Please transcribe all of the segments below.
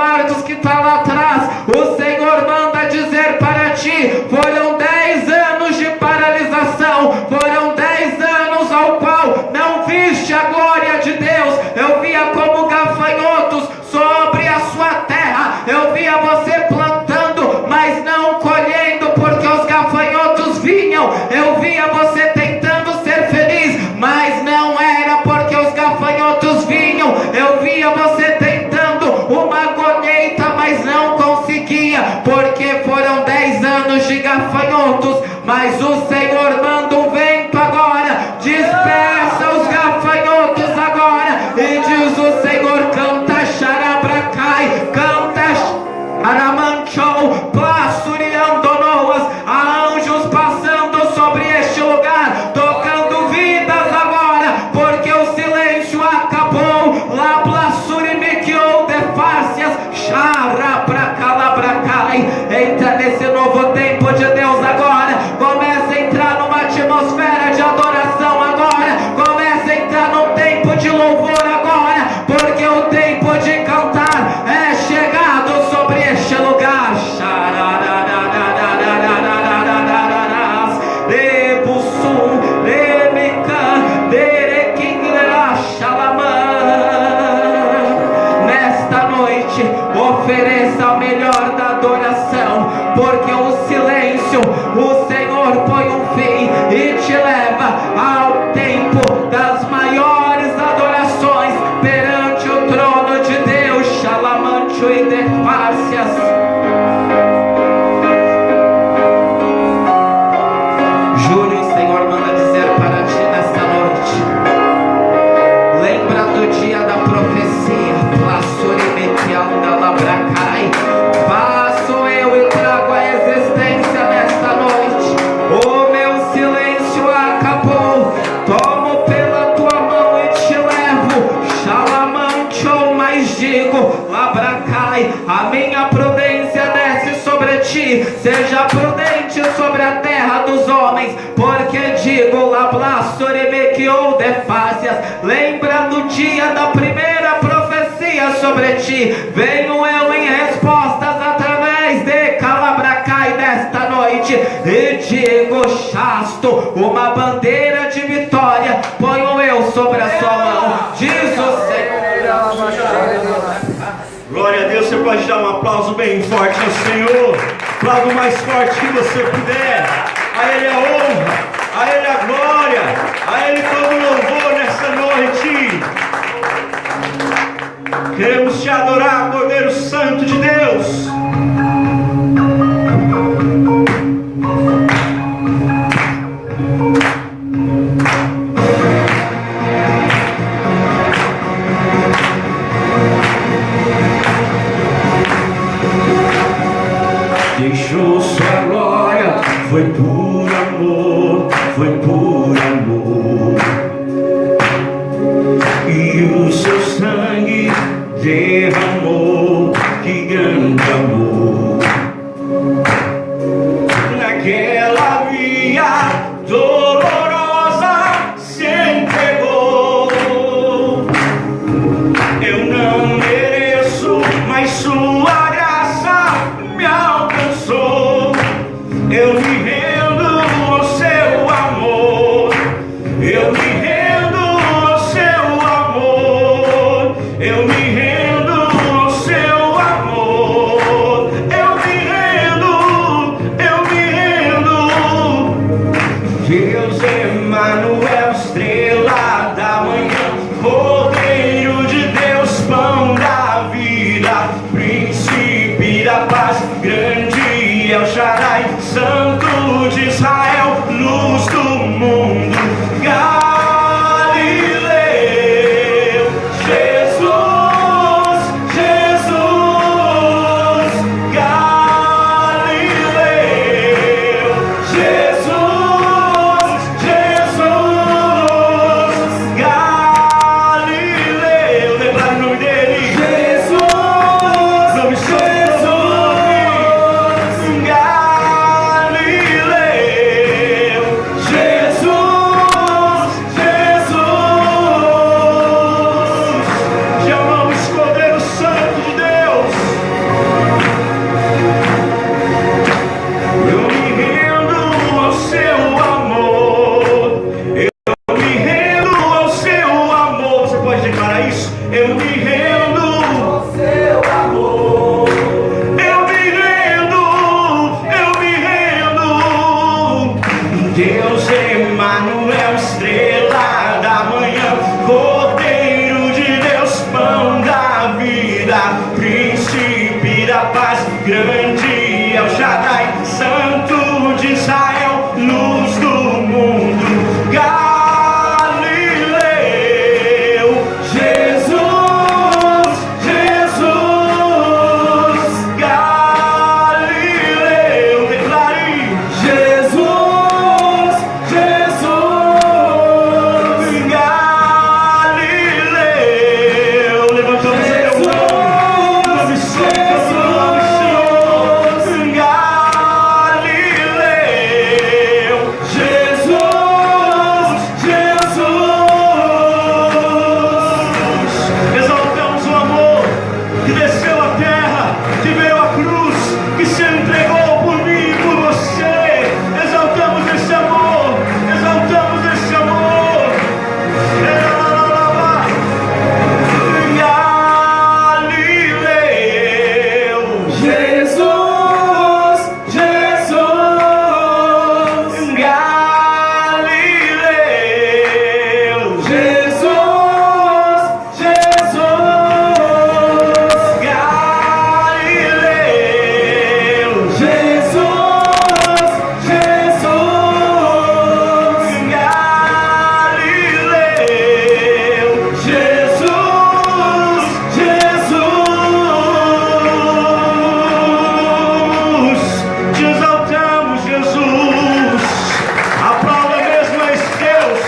guardas que está lá atrás, o Senhor manda dizer para ti: foram 10 anos de paralisação, foram 10 anos ao qual não viste a glória de Deus. Eu via como gafanhotos sobre a sua terra, eu via você plantando, mas não colhendo, porque os gafanhotos vinham. Eu via você tentando ser feliz, mas não era, porque os gafanhotos vinham. Eu via você tentando uma colheita, mas não conseguia, porque foram 10 anos de gafanhotos. Mas o Senhor manda um vento agora, dispersa os gafanhotos agora, e diz o Senhor: canta xarabracai, canta aramanchou, plassuriandonoas. Há anjos passando sobre este lugar, tocando vidas agora, porque o silêncio acabou. Lá plassurimiquiou defácias, xarabracalabracai. Entra nesse novo tempo de Deus agora, começa a entrar numa atmosfera de adoração agora, começa a entrar num tempo de louvor agora, porque o tempo de cantar é chegado sobre este lugar. Nesta noite, ofereça o melhor da adoração, porque o silêncio, o Senhor põe um fim e te leva ao tempo das maiores adorações perante o trono de Deus. Xalamancho e defácias. Júlio, o Senhor manda dizer para ti nesta noite: lembra do dia da profecia. Faço eu e trago a existência nesta noite. O meu silêncio acabou. Tomo pela tua mão e te levo. Xalamanchou, mas digo: labracai, a minha prudência desce sobre ti. Seja prudente sobre a terra dos homens, porque digo: lablassoremequiou defácias. Lembra do dia da primeira profecia sobre ti. Venho eu em respostas através de calabracai nesta noite, e digo: chasto, uma bandeira de vitória ponho eu sobre a sua mão, diz o Senhor. Glória a Deus. Você pode dar um aplauso bem forte ao Senhor. Aplaudo mais forte que você puder. A Ele a honra, a Ele a glória, a Ele todo louvor nessa noite. Queremos te adorar, Cordeiro Santo de Deus. Deixou sua glória, foi por amor, foi por amor. E o seu sangue derramou, que grande amor. Naquela via dolorosa se entregou. Eu não mereço, mas sua graça me alcançou. Eu me rendo ao seu amor. Eu me rendo ao seu amor. Eu me rendo ao seu amor. Eu me rendo, eu me rendo. Deus Emanuel, estrela da manhã, Cordeiro de Deus, pão da vida, príncipe da paz, grande El Shaddai, Santo de Israel, luz do mundo, Galileu. Jesus, Jesus, Galileu. Jesus, Jesus, Galileu. Lembrar o nome dele. Jesus, nome Jesus, Galileu. príncipe da paz, grande é o Shaddai, santo de Israel, luz do mundo, Galileu, Jesus, Jesus, Galileu, declare, Jesus, Jesus, Galileu, levantamos o teu nome, santo, nome Senhor, Galileu, Jesus, Jesus, exaltamos o amor que desceu à terra, que veio à cruz, que se entregou por mim e por você. Exaltamos esse amor, exaltamos esse amor. Galileu, Jesus, Jesus, Galileu, Jesus, Jesus, Galileu, Jesus, Jesus, Galileu, Jesus, Jesus, te exaltamos, Jesus. Aplauda mesmo a esse Deus,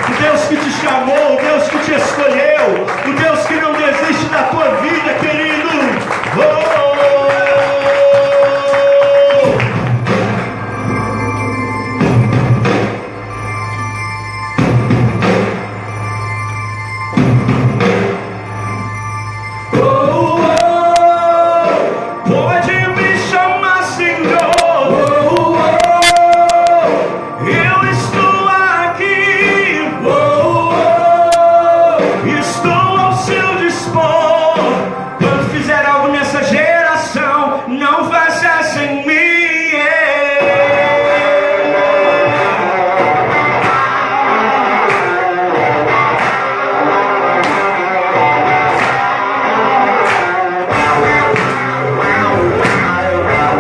o Deus que te chamou, o Deus que te escolheu, o Deus que não desiste da tua vida, querido. Oh! Pode me chamar, Senhor. Eu estou aqui. Estou ao seu dispor. Quando fizer algo nessa geração, não faça sem mim.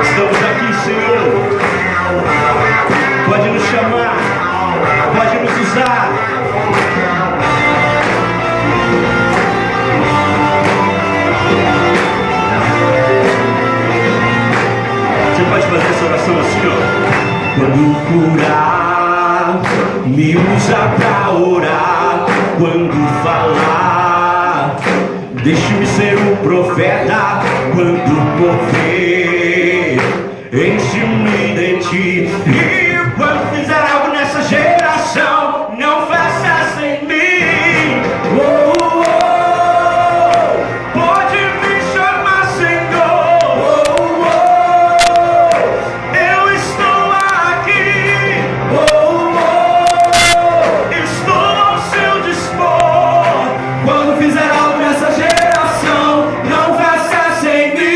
Estamos aqui, Senhor. Pode nos chamar, pode nos usar. Você pode fazer essa oração assim, ó. Quando curar, me usa pra orar. Quando falar, deixe-me ser um profeta. Quando morrer, enche-me de ti. E quando fizer algo nessa geração, não faça sem mim. Pode me chamar, Senhor. Eu estou aqui. Estou ao seu dispor. Quando fizer algo nessa geração, não faça sem mim.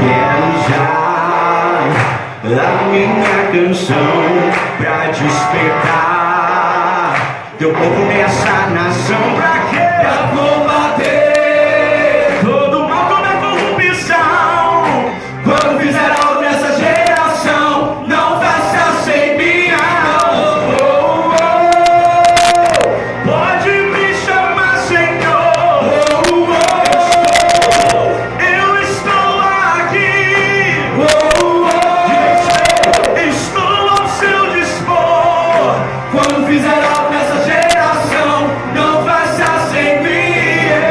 Quero já a minha canção pra despertar teu povo nessa nação. Pra quê? Pra combater todo mal, toda corrupção. Quando fizer algo nessa geração, não faça sem mim. Pode me chamar, Senhor. Eu estou aqui. Estou ao seu dispor. Quando fizer algo nessa geração, não faça sem mim.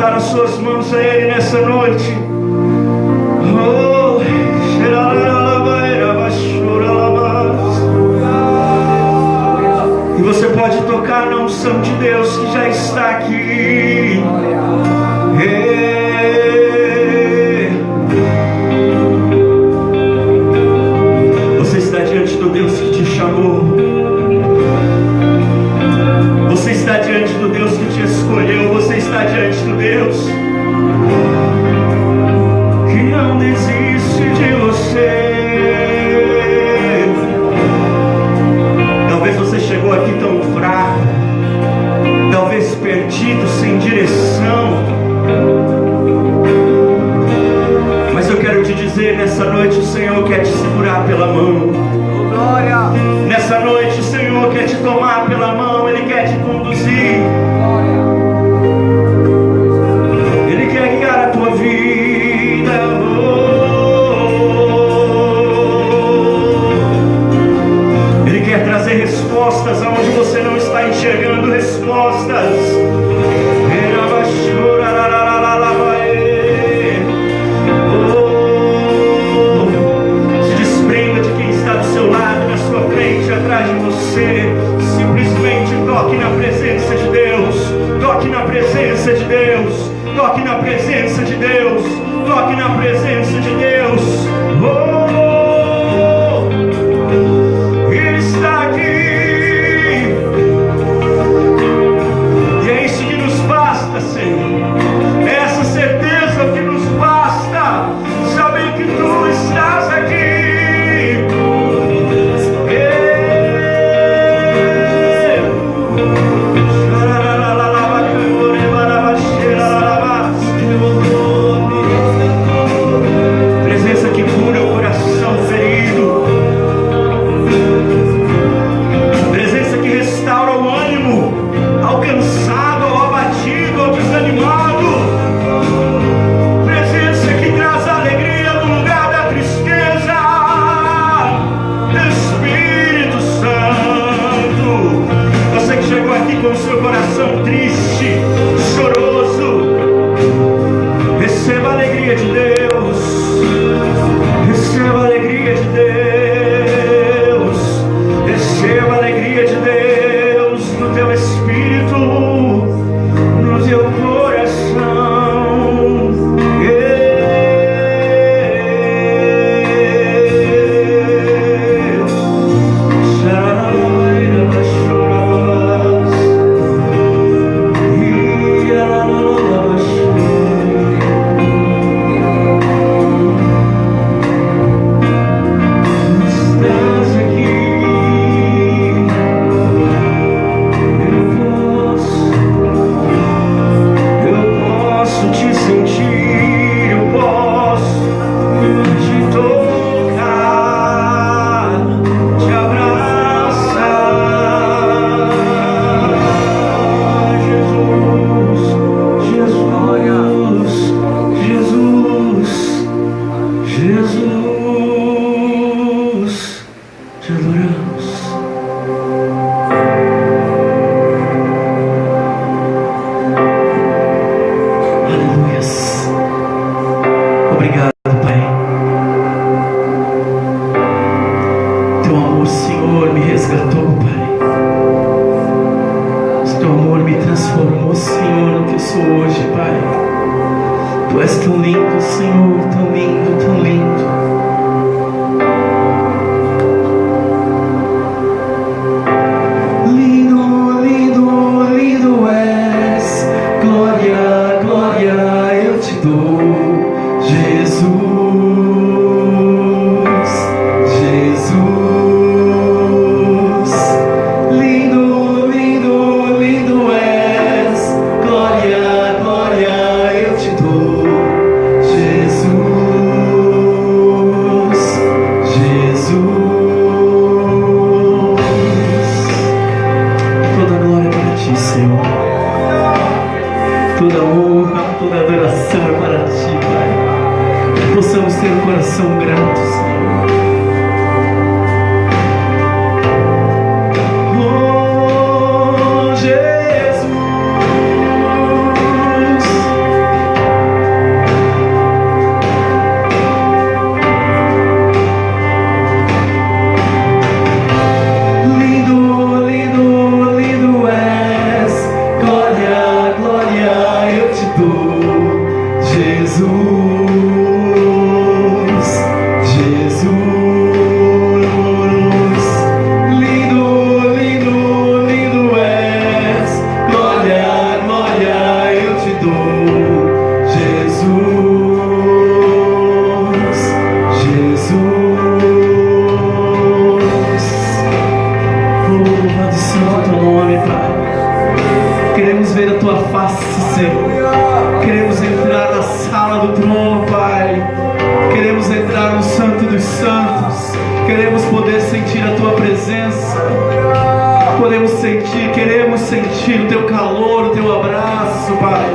levantar as suas mãos a Ele nessa noite. E você pode tocar na unção de Deus que já está aqui. Você está diante do Deus que te chamou. Você está diante do Deus que te escolheu. Você está diante do Deus que não desiste de você. Talvez você chegou aqui tão fraco, talvez perdido, sem direção. Mas eu quero te dizer, nessa noite o Senhor quer te segurar pela mão. Nessa noite o Senhor quer te tomar pela mão. Ele quer te conduzir. Ele quer guiar a tua vida. Ele quer trazer respostas aonde você não está enxergando respostas. Se desprenda de quem está do seu lado, na sua frente, atrás de você. Simplesmente toque na presença de Deus. Toque na presença de Deus. Toque na presença de Deus. Toque na presença de Deus. Ele está aqui. E é isso que nos basta, Senhor. É essa certeza que nos basta. Saber que Tu estás aqui. Presença que cura o coração ferido. Presença que restaura o ânimo ao cansado, ao abatido, ao desanimado. Presença que traz alegria no lugar da tristeza. Espírito Santo, você que chegou aqui com o seu coração triste, choroso, receba a alegria de Deus. Receba a alegria de Deus. Receba a alegria de Deus no teu espírito, no teu coração. Estás aqui. Eu posso te sentir, eu posso te tocar, te abraçar. Jesus, Jesus, Jesus, Jesus, te adoramos. Aleluias. Obrigado, Pai. Teu amor, Senhor, me resgatou, Pai. Teu amor me transformou, Senhor, no que eu sou hoje, Pai. Tu és tão lindo, Senhor, tão lindo, tão lindo. Lindo, lindo, lindo és. Glória, glória eu te dou, Jesus, Jesus. Lindo, lindo, lindo és. Glória, glória eu te dou, Jesus, Jesus. Toda glória para ti, Senhor. Toda honra, toda adoração é para ti, Pai. Possamos ter um coração grato, Senhor. Oh, Jesus, Louvado seja o teu nome, Pai. Queremos ver a tua face, Senhor. Queremos entrar na sala do trono, Pai. Queremos entrar no Santo dos Santos. Queremos poder sentir a tua presença. Queremos sentir o teu calor, o teu abraço, Pai.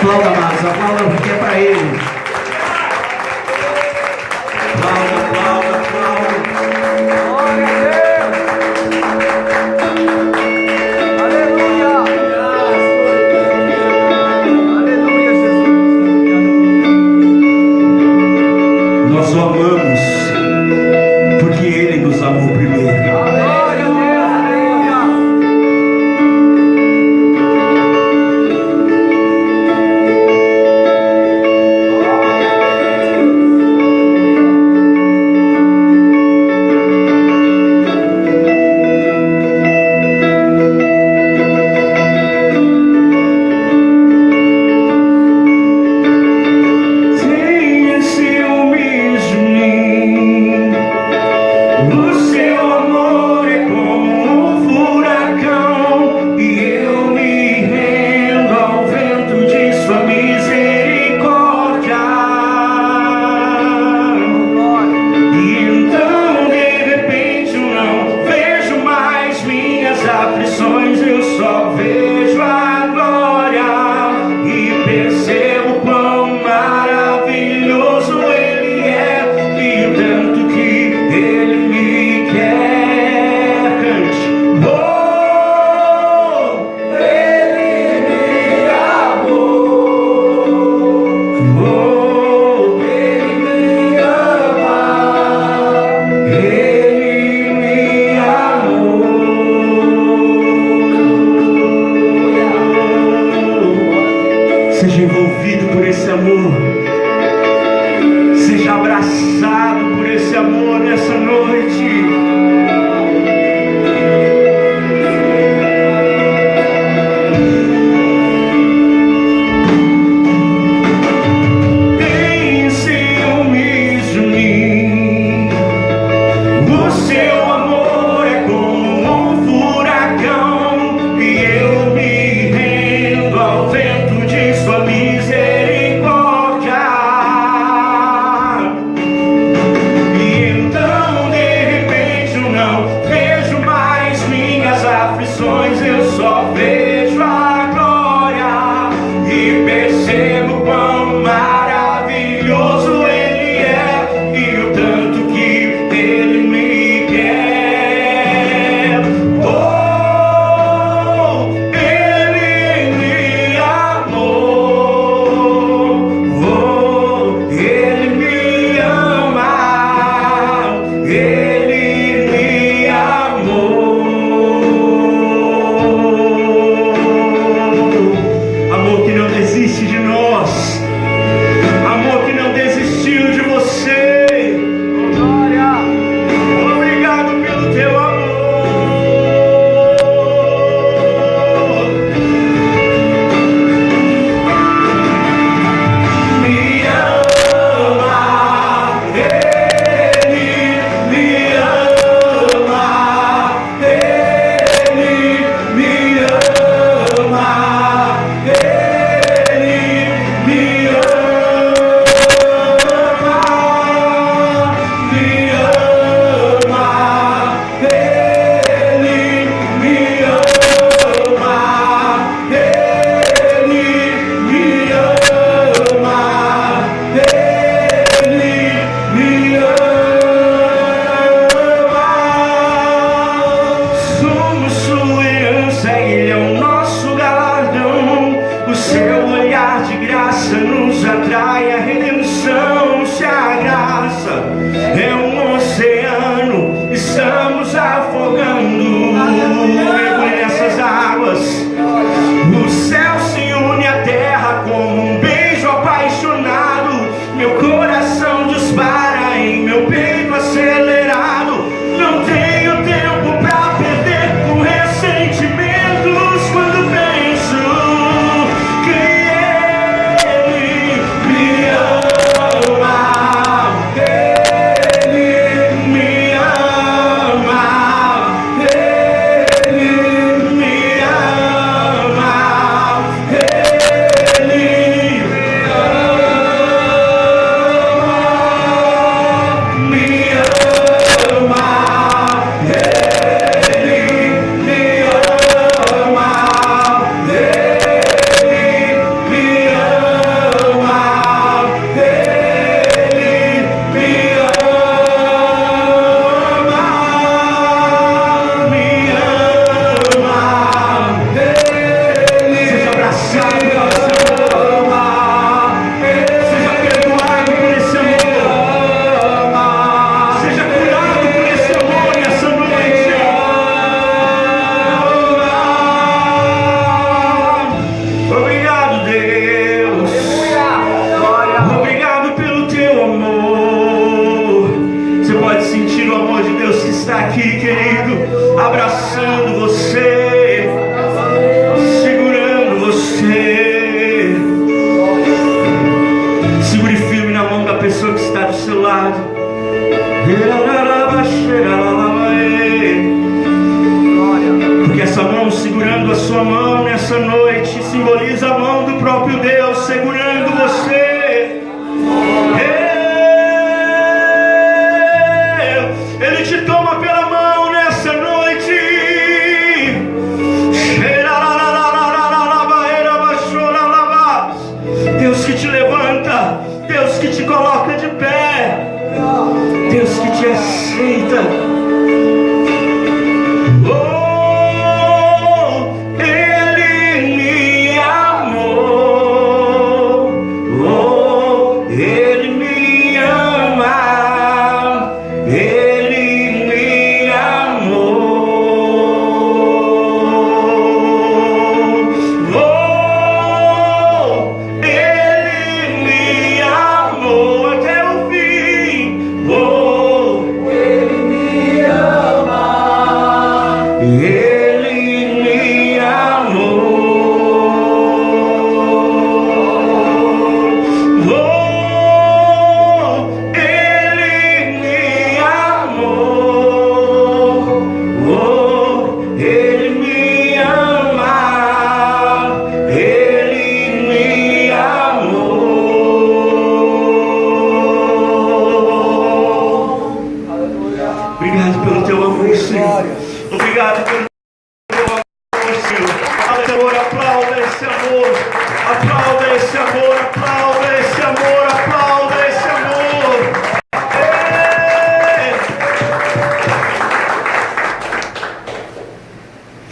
Aplauda, amados, aplauda porque é para Ele. Aplauda, aplauda, aplauda. Glória a Deus. aflições eu só vejo a glória e percebo quão maravilhoso Ele é e o tanto que Ele me quer. Cante. Oh, Ele me amou. Oh, Ele me ama. Ele me amou. Seja envolvido por esse amor. Seja abraçado por esse amor nessa noite. Tem ciúmes de mim. O seu amor é como um furacão e eu me rendo ao vento de sua misericórdia. E então de repente eu não vejo mais minhas aflições, eu só vejo a glória e percebo quão maravilhoso Ele é e o tanto que Ele me quer. Oh, Ele me amou. Oh, Ele me ama. Ele me amou. Amor que não desiste de nós. Amor que não desistiu de você. Obrigado pelo teu amor. Me ama. Ele me ama. Ele me ama. Ele me Somos sua herança, Ele é o nosso galardão. O seu olhar de graça nos atrai, a redenção se agraça. É um oceano, estamos afogando. Mergulhe nessas águas. O céu se une à terra como um beijo apaixonado. Meu coração dispara em meu peito acelerado. Não tenho tempo pra perder com ressentimentos quando penso que Ele me ama. Ele me ama. Ele me ama. Ele me Seja abraçado por esse amor. Seja perdoado por esse amor. Seja curado por esse amor nessa noite. Obrigado, Deus. Obrigado pelo teu amor. Você pode sentir o amor de Deus que está aqui, querido, abraçando você, segurando você. Segure firme na mão da pessoa que está do seu lado. Porque essa mão segurando a sua mão nessa noite simboliza a mão do próprio Deus segurando você. Ele te toma pela mão nessa noite.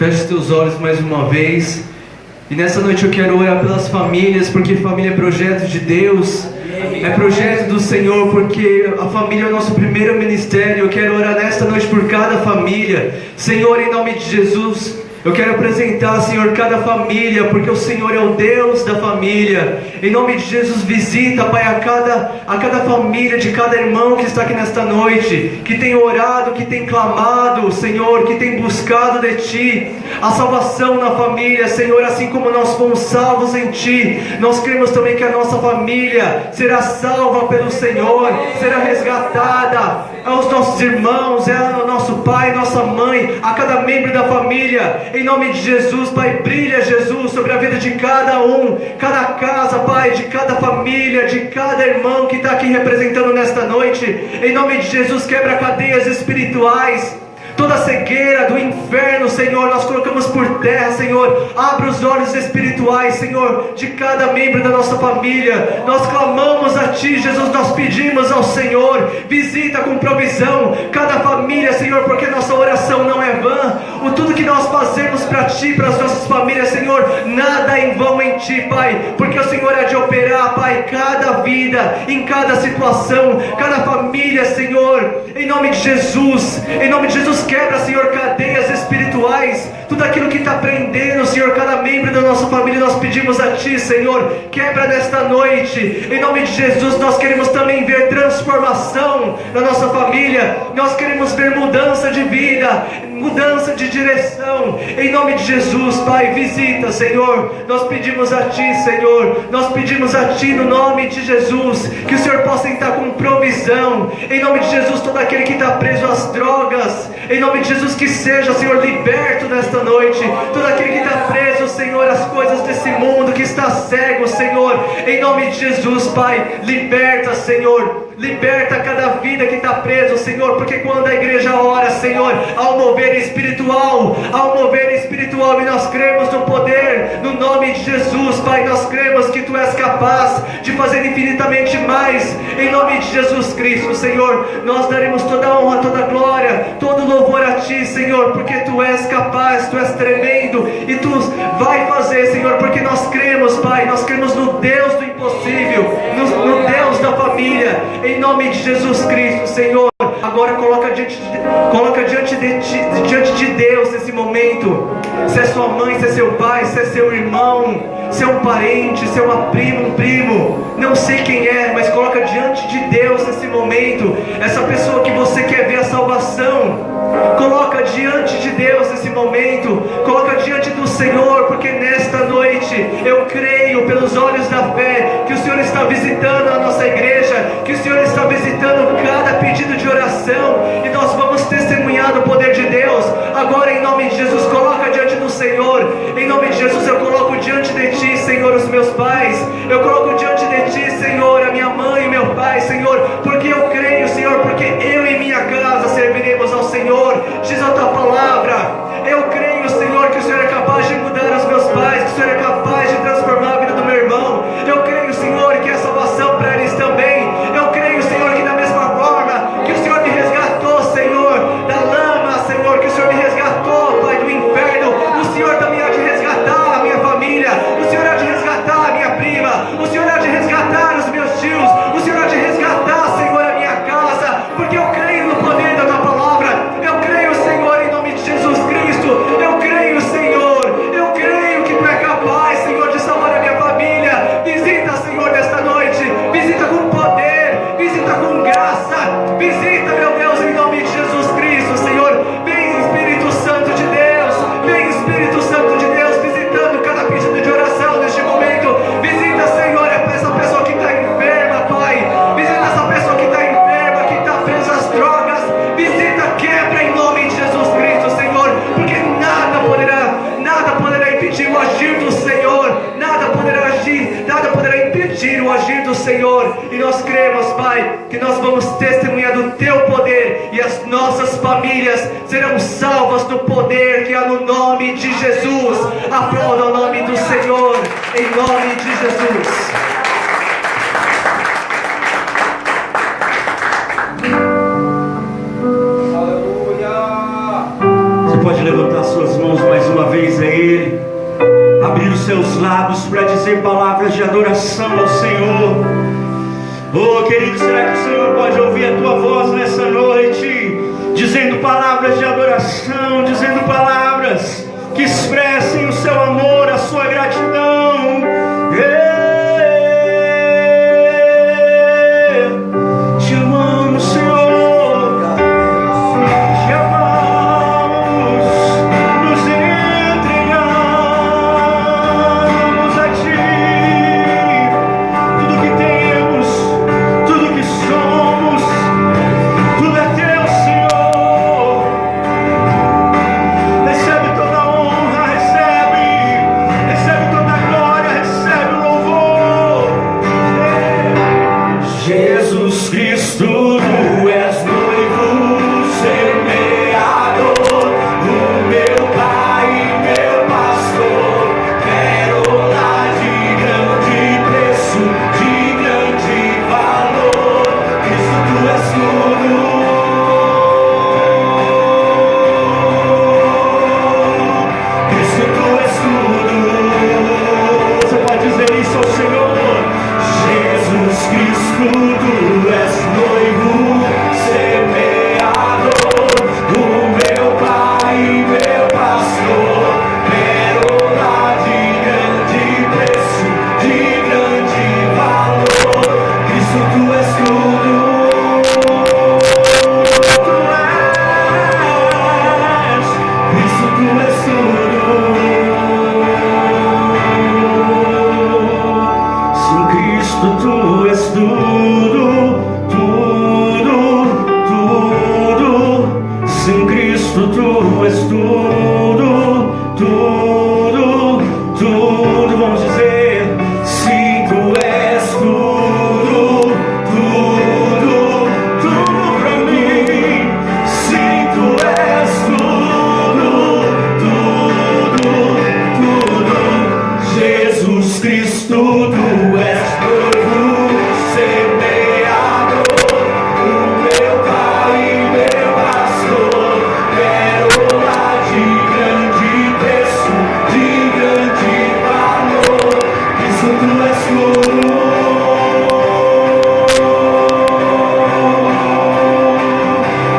Feche os teus olhos mais uma vez. E nessa noite eu quero orar pelas famílias, porque família é projeto de Deus, é projeto do Senhor, porque a família é o nosso primeiro ministério. Eu quero orar nesta noite por cada família. Senhor, em nome de Jesus, eu quero apresentar, Senhor, cada família, porque o Senhor é o Deus da família. Em nome de Jesus, visita, Pai, a cada família, de cada irmão que está aqui nesta noite, que tem orado, que tem clamado, Senhor, que tem buscado de Ti a salvação na família, Senhor. Assim como nós fomos salvos em Ti, nós cremos também que a nossa família será salva pelo Senhor, será resgatada. Aos nossos irmãos, ao nosso pai, nossa mãe, a cada membro da família, em nome de Jesus, Pai, brilha, Jesus, sobre a vida de cada um, cada casa, Pai, de cada família, de cada irmão que está aqui representando nesta noite. Em nome de Jesus, quebra cadeias espirituais, toda cegueira do inferno, Senhor, nós colocamos por terra, Senhor. Abre os olhos espirituais, Senhor, de cada membro da nossa família. Nós clamamos a Ti, Jesus, nós pedimos ao Senhor, visita com provisão cada família, Senhor, porque nossa oração não é vã. Tudo que nós fazemos para Ti, para as nossas famílias, Senhor, nada em vão em Ti, Pai, porque o Senhor é de operar, Pai, cada vida, em cada situação, cada família, Senhor, em nome de Jesus. Em nome de Jesus, quebra, Senhor, cadeias espirituais, tudo aquilo que está prendendo, Senhor, cada membro da nossa família. Nós pedimos a Ti, Senhor, quebra nesta noite. Em nome de Jesus, nós queremos também ver transformação na nossa família. Nós queremos ver mudança de vida, mudança de direção. Em nome de Jesus, Pai, visita, Senhor. Nós pedimos a Ti, Senhor, nós pedimos a Ti no nome de Jesus, que o Senhor possa entrar com provisão. Em nome de Jesus, todo aquele que está preso às drogas, em nome de Jesus, que seja, Senhor, liberto nesta noite. Todo aquele que está preso, Senhor, às coisas desse mundo, que está cego, Senhor, em nome de Jesus, Pai, liberta, Senhor. Liberta cada vida que está preso, Senhor, porque quando a igreja ora, Senhor, há um mover espiritual, e nós cremos no poder, no nome de Jesus, Pai. Nós cremos que Tu és capaz de fazer infinitamente mais, em nome de Jesus Cristo, Senhor. Nós daremos toda a honra, toda a glória, todo o louvor a Ti, Senhor, porque Tu és capaz, Tu és tremendo, e Tu vai fazer, Senhor, porque nós cremos, Pai, nós cremos no Deus do impossível, no Deus da família, em nome de Jesus Cristo, Senhor. Agora coloca diante de Deus nesse momento, se é sua mãe, se é seu pai, se é seu irmão, se é um parente, se é um primo, não sei quem é, mas coloca diante de Deus nesse momento, essa pessoa que você quer ver a salvação. Coloca diante de Deus nesse momento, coloca diante do Senhor, porque nesta noite eu creio pelos olhos da fé que o Senhor está visitando a nossa igreja, que o Senhor está visitando cada pedido de oração, e nós vamos testemunhar do poder de Deus. Agora, em nome de Jesus, coloca diante do Senhor. Em nome de Jesus, eu coloco diante de Ti, Senhor, os meus pais. Eu coloco diante de Ti, Senhor, a minha mãe e meu pai, Senhor, porque eu creio, Senhor, porque eu e minha casa serviremos ao Senhor. Diz a Tua palavra. Eu creio, Senhor, que o Senhor é capaz de mudar os meus pais, que o Senhor é capaz de transformar a vida do meu irmão. Eu creio, Senhor, que é salvação para eles também. Eu creio, Senhor, que da mesma forma que o Senhor me resgatou, Senhor, da lama, Senhor, que o Senhor me resgatou, Pai, do inferno, o Senhor também há de resgatar a minha família, o Senhor há de resgatar a minha prima, o Senhor há de resgatar os meus tios, o Senhor há de resgatar, Senhor, a minha casa, porque eu creio no poder da Tua palavra. Eu creio, Senhor, em nome de Jesus Cristo. Eu creio, Senhor, eu creio que Tu é capaz, Senhor, de salvar a minha família. Visita, Senhor, nesta noite, visita com poder, visita com graça, visita, meu Deus, em nome de Jesus Cristo, Senhor. Vem, Espírito Santo de Deus, vem, Espírito Santo de Deus, visitando cada pedido de oração neste momento. Visita, Senhor, essa pessoa que está enferma, Pai. Visita essa pessoa que está enferma, que está presa às drogas. Visita, quebra em nome de Jesus Cristo, Senhor, porque nada poderá impedir o agir do Senhor, nada poderá impedir o agir do Senhor. E nós cremos, Pai, que nós vamos testemunhar do Teu poder, e as nossas famílias serão salvas no poder que há no nome de Jesus. Aplauda o nome do Senhor, em nome de Jesus. Pode levantar suas mãos mais uma Ele, abrir os seus lábios para dizer palavras de adoração ao Senhor. Oh, querido, será que o Senhor pode ouvir a tua voz nessa noite, dizendo palavras de adoração, dizendo palavras que expressem o seu amor, a sua gratidão? Te amamos, Senhor, te amamos, nos entregamos a Ti, tudo que temos, tudo que somos, tudo é Teu, Senhor. Recebe toda a honra, recebe toda a glória, recebe o louvor. Jesus Cristo, Tu és noivo, semeador, o meu Pai, meu pastor, pérola de grande preço, de grande valor. Cristo, Tu és tudo. Cristo, Tu és tudo. Você pode dizer isso ao Senhor? Jesus Cristo, Tu és noivo, semeador, o meu Pai, meu pastor, pérola de grande preço, de grande valor. Cristo, Tu és tudo. Tu és, Cristo, Tu és tudo. Sim, Cristo, Tu és tudo, tudo, tudo. Sim, Cristo, Tu és tudo, tudo, tudo. Vamos dizer, sim, Tu és tudo, tudo, tudo pra mim. Sim, Tu és tudo, tudo, tudo. Jesus Cristo, Tu és noivo, semeador, o meu Pai, meu pastor, pérola de grande preço, de grande valor. Cristo, Tu és tudo.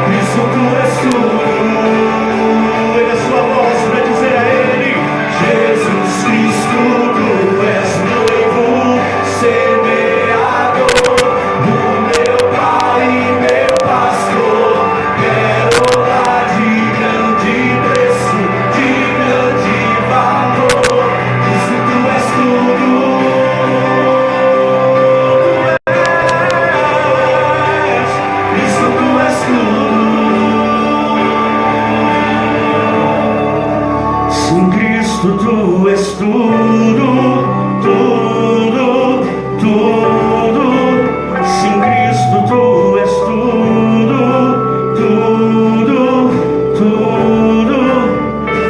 Cristo, Tu és tudo. Ele é sua voz para dizer a Ele: Jesus Cristo, Tu és noivo, semeador, o meu Pai, meu pastor, pérola de grande preço, de grande valor. Cristo, Tu és tudo. Cristo, Tu és tudo. Sim, Cristo, Tu és tudo, tudo, tudo. Sim, Cristo, Tu és tudo, tudo, tudo.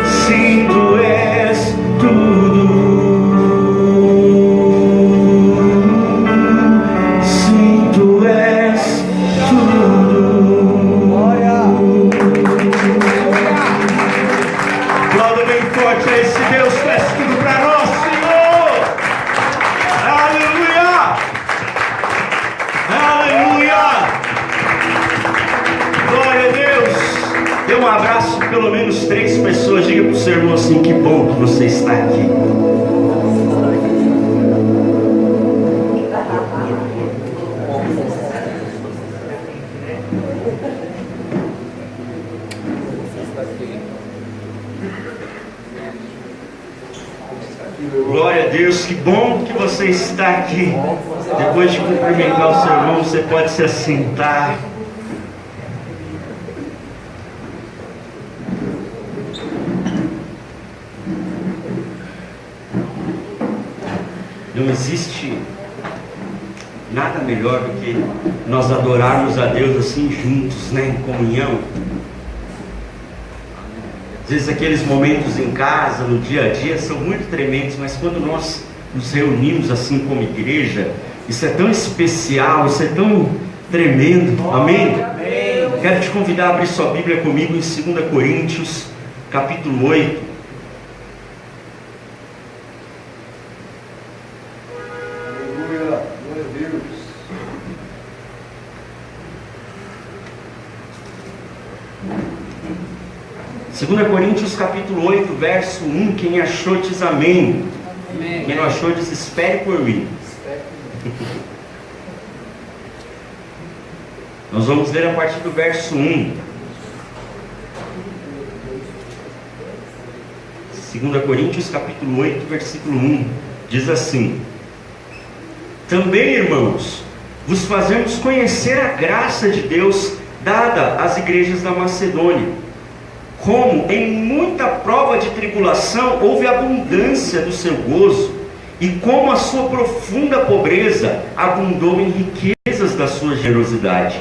Sim, Tu és tudo. Sim, Tu és tudo. Aplauda bem forte a esse Deus que és tudo para nós, Senhor. Aleluia! Aleluia! Glória a Deus! Dê um abraço de pelo menos 3 pessoas. Diga para o seu irmão assim: que bom que você está aqui. Glória a Deus, que bom que você está aqui. Depois de cumprimentar o seu irmão, você pode se assentar. Não existe nada melhor do que nós adorarmos a Deus assim juntos, né, em comunhão. Às vezes aqueles momentos em casa, no dia a dia, são muito tremendos, mas quando nós nos reunimos assim como igreja, isso é tão especial, isso é tão tremendo, amém? Quero te convidar a abrir sua Bíblia comigo em 2 Coríntios, capítulo 8. 2 Coríntios capítulo 8, verso 1. Quem achou diz amém. Amém. Quem não achou diz espere por mim. Nós vamos ler a partir do verso 1. 2 Coríntios capítulo 8, versículo 1. Diz assim: Também, irmãos, vos fazemos conhecer a graça de Deus dada às igrejas da Macedônia, como em muita prova de tribulação houve abundância do seu gozo, e como a sua profunda pobreza abundou em riquezas da sua generosidade.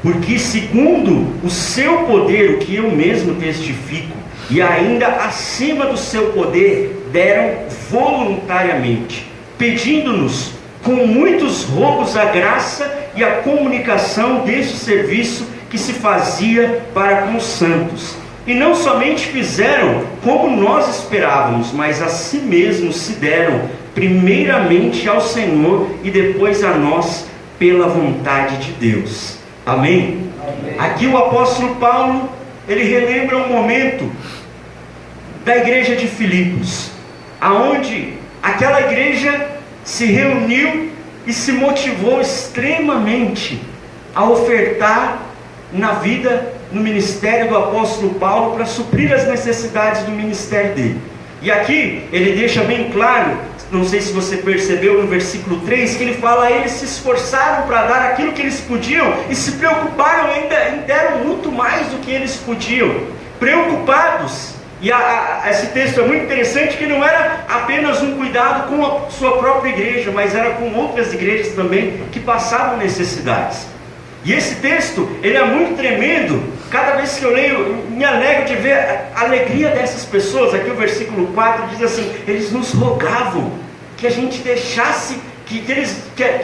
Porque segundo o seu poder, o que eu mesmo testifico, e ainda acima do seu poder, deram voluntariamente, pedindo-nos com muitos rogos a graça e a comunicação deste serviço que se fazia para com os santos. E não somente fizeram como nós esperávamos, mas a si mesmos se deram, primeiramente ao Senhor e depois a nós, pela vontade de Deus. Amém? Amém. Aqui o apóstolo Paulo, ele relembra um momento da igreja de Filipos, aonde aquela igreja se reuniu e se motivou extremamente a ofertar na vida, no ministério do apóstolo Paulo, para suprir as necessidades do ministério dele. E aqui ele deixa bem claro, não sei se você percebeu no versículo 3, que ele fala: eles se esforçaram para dar aquilo que eles podiam e se preocuparam ainda, deram muito mais do que eles podiam, preocupados. E esse texto é muito interessante, que não era apenas um cuidado com a sua própria igreja, mas era com outras igrejas também que passavam necessidades. E esse texto, ele é muito tremendo. Cada vez que eu leio, me alegro de ver a alegria dessas pessoas. Aqui o versículo 4 diz assim: eles nos rogavam que a gente deixasse, que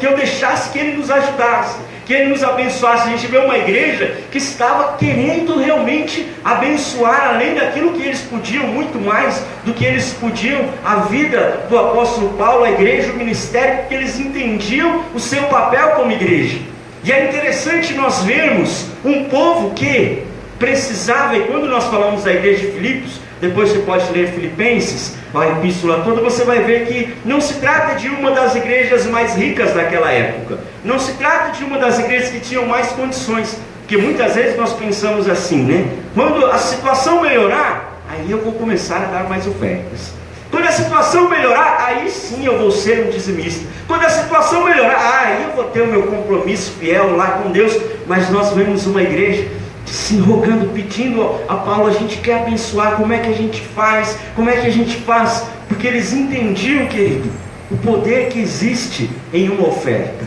eu deixasse que Ele nos ajudasse, que Ele nos abençoasse. A gente vê uma igreja que estava querendo realmente abençoar, além daquilo que eles podiam, muito mais do que eles podiam, a vida do apóstolo Paulo, a igreja, o ministério, porque eles entendiam o seu papel como igreja. E é interessante nós vermos um povo que precisava, e quando nós falamos da igreja de Filipos, depois você pode ler Filipenses, a epístola toda, você vai ver que não se trata de uma das igrejas mais ricas daquela época, não se trata de uma das igrejas que tinham mais condições, porque muitas vezes nós pensamos assim, né? Quando a situação melhorar, aí eu vou começar a dar mais ofertas. Quando a situação melhorar, aí sim eu vou ser um dizimista. Quando a situação melhorar, aí eu vou ter o meu compromisso fiel lá com Deus. Mas nós vemos uma igreja se rogando, pedindo a Paulo: a gente quer abençoar, como é que a gente faz? Como é que a gente faz? Porque eles entendiam, querido, o poder que existe em uma oferta.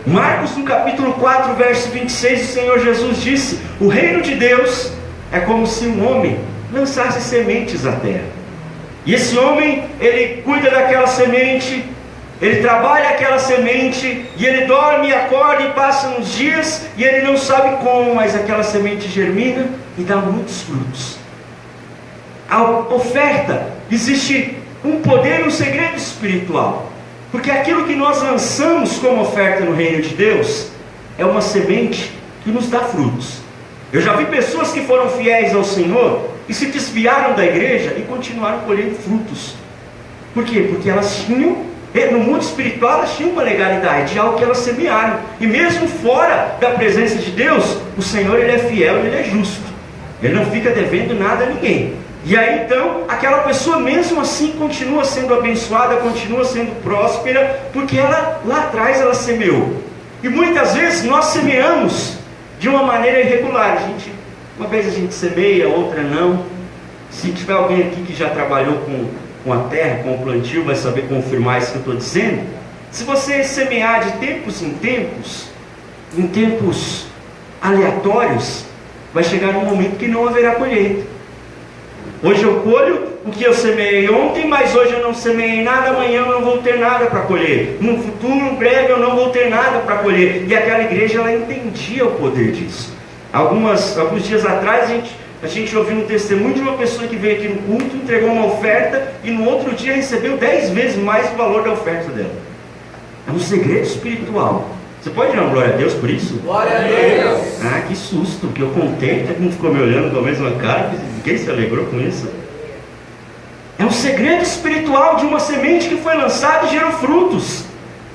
Marcos, no capítulo 4, verso 26, o Senhor Jesus disse: o reino de Deus é como se um homem lançasse sementes à terra. E esse homem, ele cuida daquela semente, ele trabalha aquela semente, e ele dorme, acorda e passa uns dias, e ele não sabe como, mas aquela semente germina e dá muitos frutos. A oferta, existe um poder e um segredo espiritual, porque aquilo que nós lançamos como oferta no reino de Deus, é uma semente que nos dá frutos. Eu já vi pessoas que foram fiéis ao Senhor, e se desviaram da igreja e continuaram colhendo frutos. Por quê? Porque elas tinham, no mundo espiritual, elas tinham uma legalidade de algo que elas semearam. E mesmo fora da presença de Deus, o Senhor, Ele é fiel e Ele é justo. Ele não fica devendo nada a ninguém. E aí então, aquela pessoa mesmo assim continua sendo abençoada, continua sendo próspera, porque ela, lá atrás, ela semeou. E muitas vezes nós semeamos de uma maneira irregular. Uma vez a gente semeia, outra não. Se tiver alguém aqui que já trabalhou com a terra, com o plantio, vai saber confirmar isso que eu estou dizendo. Se você semear de tempos em tempos aleatórios, vai chegar num momento que não haverá colheita. Hoje eu colho o que eu semeei ontem, mas hoje eu não semeei nada, amanhã eu não vou ter nada para colher. No futuro, breve, eu não vou ter nada para colher. E aquela igreja, ela entendia o poder disso. Alguns dias atrás a gente ouviu um testemunho de uma pessoa que veio aqui no culto, entregou uma oferta e no outro dia recebeu 10 vezes mais o valor da oferta dela. É um segredo espiritual. Você pode dar uma glória a Deus por isso? Glória a Deus. Ah, que susto, que eu contei, todo mundo ficou me olhando com a mesma cara, ninguém se alegrou com isso. É um segredo espiritual de uma semente que foi lançada e gerou frutos.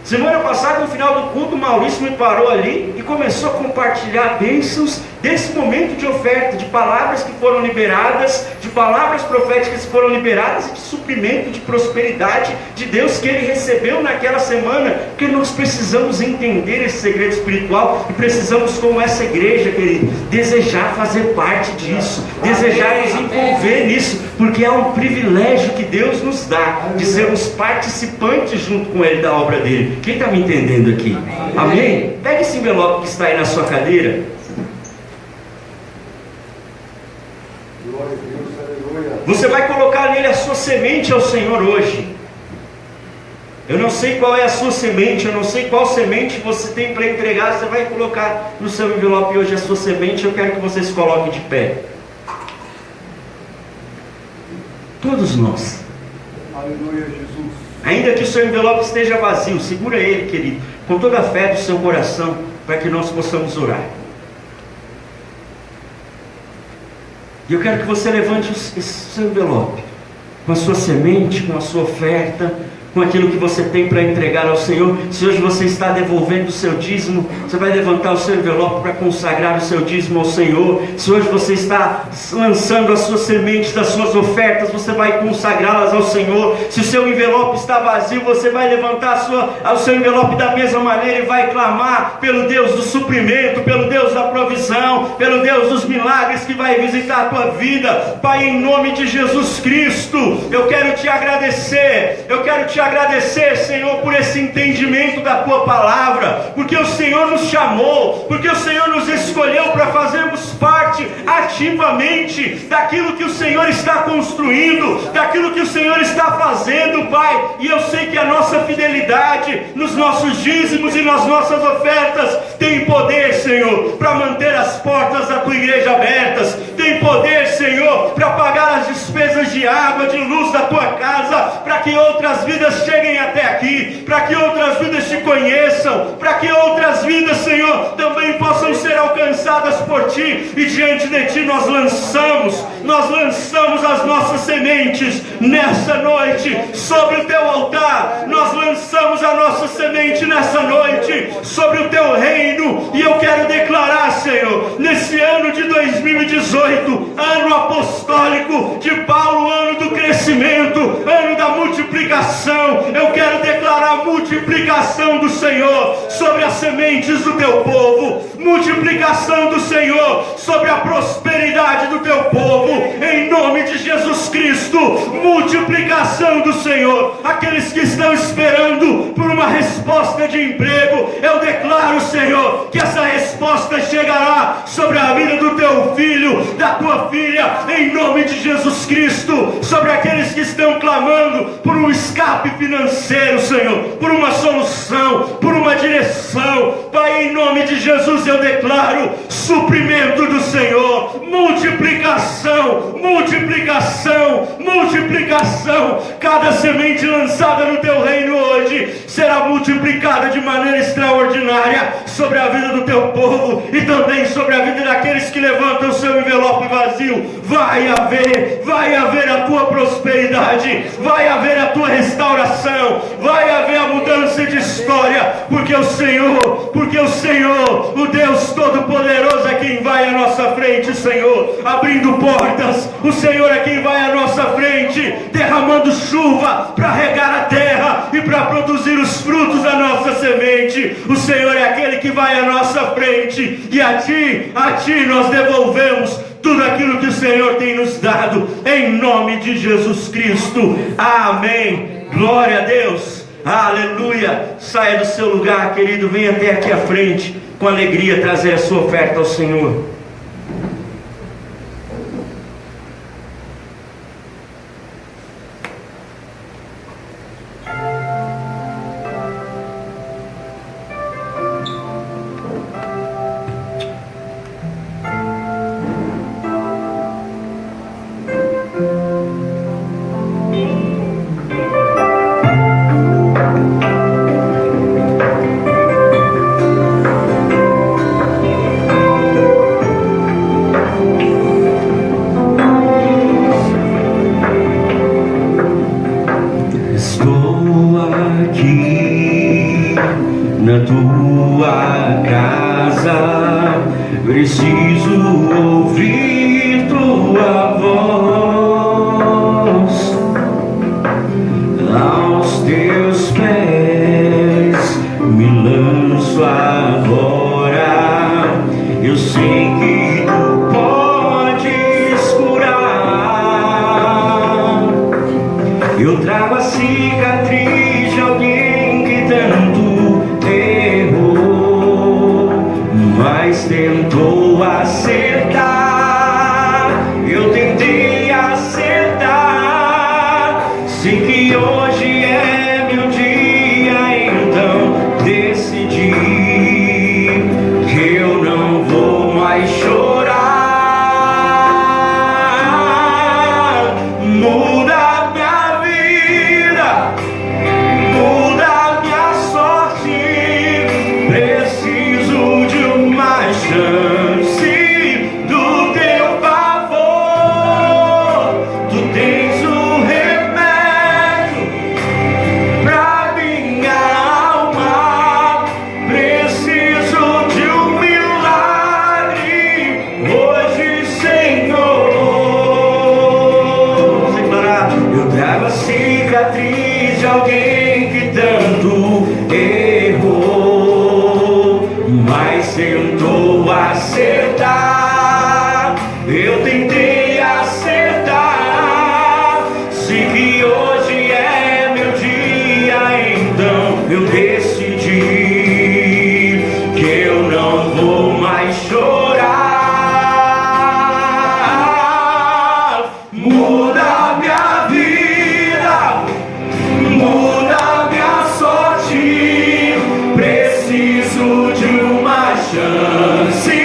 Semana passada, no final do culto, o Maurício me parou ali e começou a compartilhar bênçãos desse momento de oferta, de palavras que foram liberadas, de palavras proféticas que foram liberadas e de suprimento, de prosperidade de Deus que ele recebeu naquela semana. Porque nós precisamos entender esse segredo espiritual e precisamos, como essa igreja, querido, desejar fazer parte disso, desejar nos envolver nisso, porque é um privilégio que Deus nos dá de sermos participantes junto com Ele da obra dele. Quem está me entendendo aqui? Amém? Pega esse envelope que está aí na sua cadeira. Você vai colocar nele a sua semente ao Senhor hoje. Eu não sei qual é a sua semente, eu não sei qual semente você tem para entregar. Você vai colocar no seu envelope hoje a sua semente. Eu quero que você se coloque de pé. Todos nós. Aleluia, Jesus. Ainda que o seu envelope esteja vazio, segura ele, querido, com toda a fé do seu coração, para que nós possamos orar. E eu quero que você levante esse seu envelope, com a sua semente, com a sua oferta, com aquilo que você tem para entregar ao Senhor. Se hoje você está devolvendo o seu dízimo, você vai levantar o seu envelope para consagrar o seu dízimo ao Senhor. Se hoje você está lançando as suas sementes, das suas ofertas, você vai consagrá-las ao Senhor. Se o seu envelope está vazio, você vai levantar o seu envelope da mesma maneira e vai clamar pelo Deus do suprimento, pelo Deus da provisão, pelo Deus dos milagres que vai visitar a tua vida. Pai, em nome de Jesus Cristo, eu quero te agradecer, Senhor, por esse entendimento da tua palavra, porque o Senhor nos chamou, porque o Senhor nos escolheu para fazermos parte ativamente daquilo que o Senhor está construindo, daquilo que o Senhor está fazendo, Pai. E eu sei que a nossa fidelidade nos nossos dízimos e nas nossas ofertas tem poder, Senhor, para manter as portas da tua igreja abertas, tem poder, Senhor, para pagar as despesas de água, de luz da tua casa, para que outras vidas cheguem até aqui, para que outras vidas te conheçam, para que outras vidas, Senhor, também possam ser alcançadas por ti. E diante de ti nós lançamos as nossas sementes nessa noite sobre o teu altar. Nós lançamos a nossa semente nessa noite sobre o teu reino. E eu quero declarar, Senhor, nesse ano de 2018, ano apostólico de Paulo, ano do crescimento, ano da multiplicação, eu quero declarar a multiplicação do Senhor sobre as sementes do teu povo, multiplicação do Senhor sobre a prosperidade do teu povo, em nome de Jesus Cristo. Multiplicação do Senhor. Aqueles que estão esperando por uma resposta de emprego, eu declaro, Senhor, que essa resposta chegará sobre a vida do teu filho, da tua filha, em nome de Jesus Cristo. Sobre aqueles que estão clamando por um escape financeiro, Senhor, por uma solução, por uma direção, Pai, em nome de Jesus eu declaro suprimento do Senhor, multiplicação, multiplicação, multiplicação. Cada semente lançada no teu reino hoje será multiplicada de maneira extraordinária sobre a vida do teu povo e também sobre a vida daqueles que levantam o seu envelope vazio. Vai haver a tua prosperidade, vai haver a tua restauração, vai haver a mudança de história, porque o Senhor, o Deus Todo-Poderoso é quem vai à nossa frente, Senhor, abrindo portas. O Senhor é quem vai à nossa frente, derramando chuva para regar a terra e para produzir os frutos da nossa semente. O Senhor é aquele que vai à nossa frente, e a ti nós devolvemos tudo aquilo que o Senhor tem nos dado, em nome de Jesus Cristo. Amém. Glória a Deus. Aleluia. Saia do seu lugar, querido, venha até aqui à frente com alegria trazer a sua oferta ao Senhor. estou aqui na tua casa, preciso ouvir tua voz. Aos teus pés me lanço agora, eu sei que tu podes curar. Eu trago a cicatriz de alguém que tanto errou, mas tentou acertar. Eu tentei acertar. Sei que hoje é meu dia, então decidi que eu não vou mais chorar. Muda minha vida, muda minha sorte. Preciso de uma chance do teu favor. Tu tens o remédio pra minha alma. Preciso de um milagre hoje, Senhor. Vamos declarar. Eu trago a cicatriz de alguém que tanto errou, mas tentou acertar. Eu tentei acertar. Sei que hoje é meu dia, então eu decidi que eu não vou mais chorar. Muda minha vida, muda minha sorte. Preciso de uma chance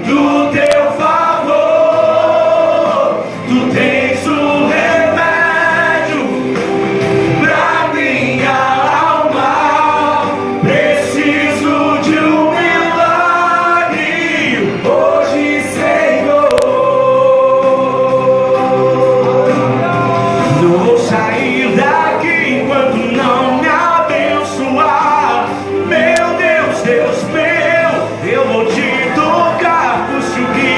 do teu favor. Tu tens o remédio pra minha alma. Preciso de um milagre hoje, Senhor. Não vou sair daqui enquanto não me abençoar. Meu Deus, Deus meu, eu vou te tocar, custe o que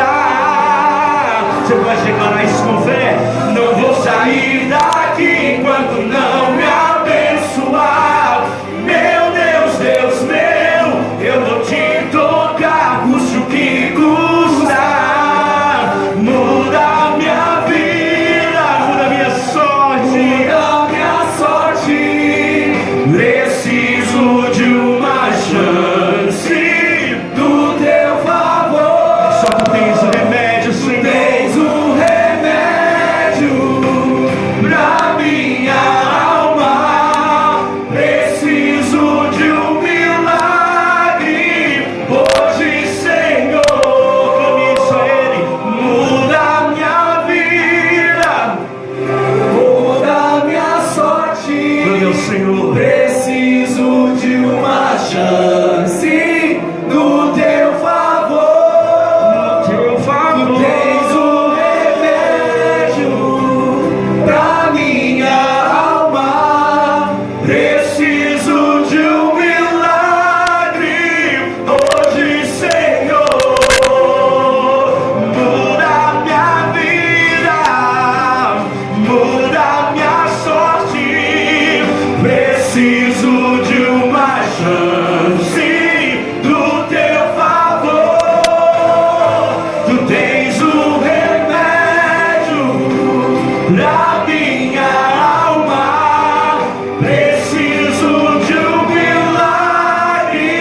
custar. Você pode declarar isso com fé? Não vou sair daqui enquanto não me abençoar. Meu Deus, Deus meu, eu vou te tocar, custe o que custar. Muda minha vida, muda minha sorte, muda minha sorte. Preciso de uma chance do teu favor. Só tu tens o remédio, Senhor. Tens o remédio pra minha alma. Preciso de um milagre hoje, Senhor. Clame isso a Ele. Muda minha vida, muda minha sorte. Clame ao Senhor. Preciso de uma chance do teu favor. Teu favor. Tu tens o remédio pra minha alma. Preciso de um milagre hoje, Senhor. Muda minha vida, muda minha sorte. Preciso de uma chance do teu favor. Tu tens o remédio pra minha alma. Preciso de um milagre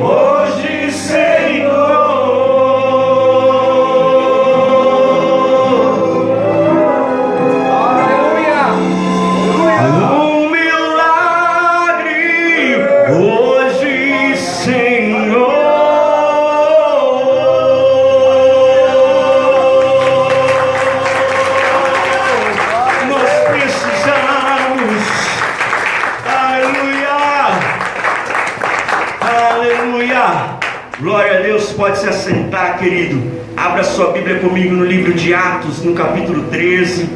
hoje, Senhor. Um milagre hoje, Senhor. Nós precisamos. Aleluia. Aleluia. Glória a Deus. Pode se assentar, querido. Abra sua Bíblia comigo no livro de Atos, no capítulo 13.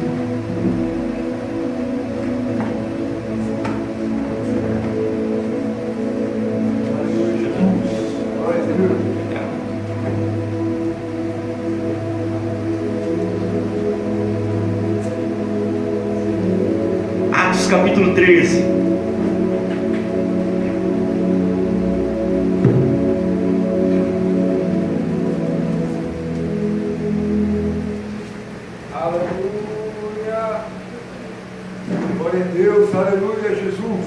capítulo 13. Aleluia. Glória a Deus, aleluia, Jesus.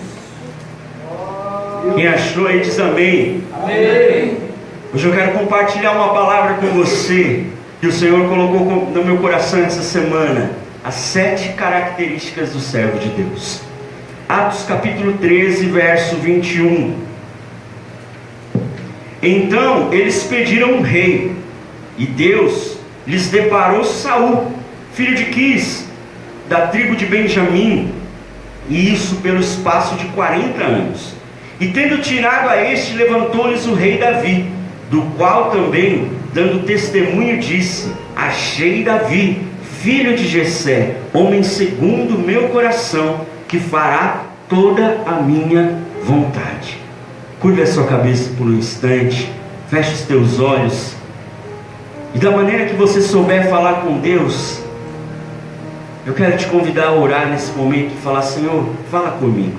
Quem achou aí diz amém. Amém. Hoje eu quero compartilhar uma palavra com você que o Senhor colocou no meu coração essa semana. As 7 características do servo de Deus. Atos capítulo 13, verso 21. Então eles pediram um rei, e Deus lhes deparou Saul, filho de Quis, da tribo de Benjamim, e isso pelo espaço de 40 anos. E tendo tirado a este, levantou-lhes o rei Davi, do qual também, dando testemunho, disse: achei Davi, filho de Jessé, homem segundo o meu coração, que fará toda a minha vontade. Curva a sua cabeça por um instante, feche os teus olhos, e da maneira que você souber falar com Deus, eu quero te convidar a orar nesse momento e falar: Senhor, fala comigo.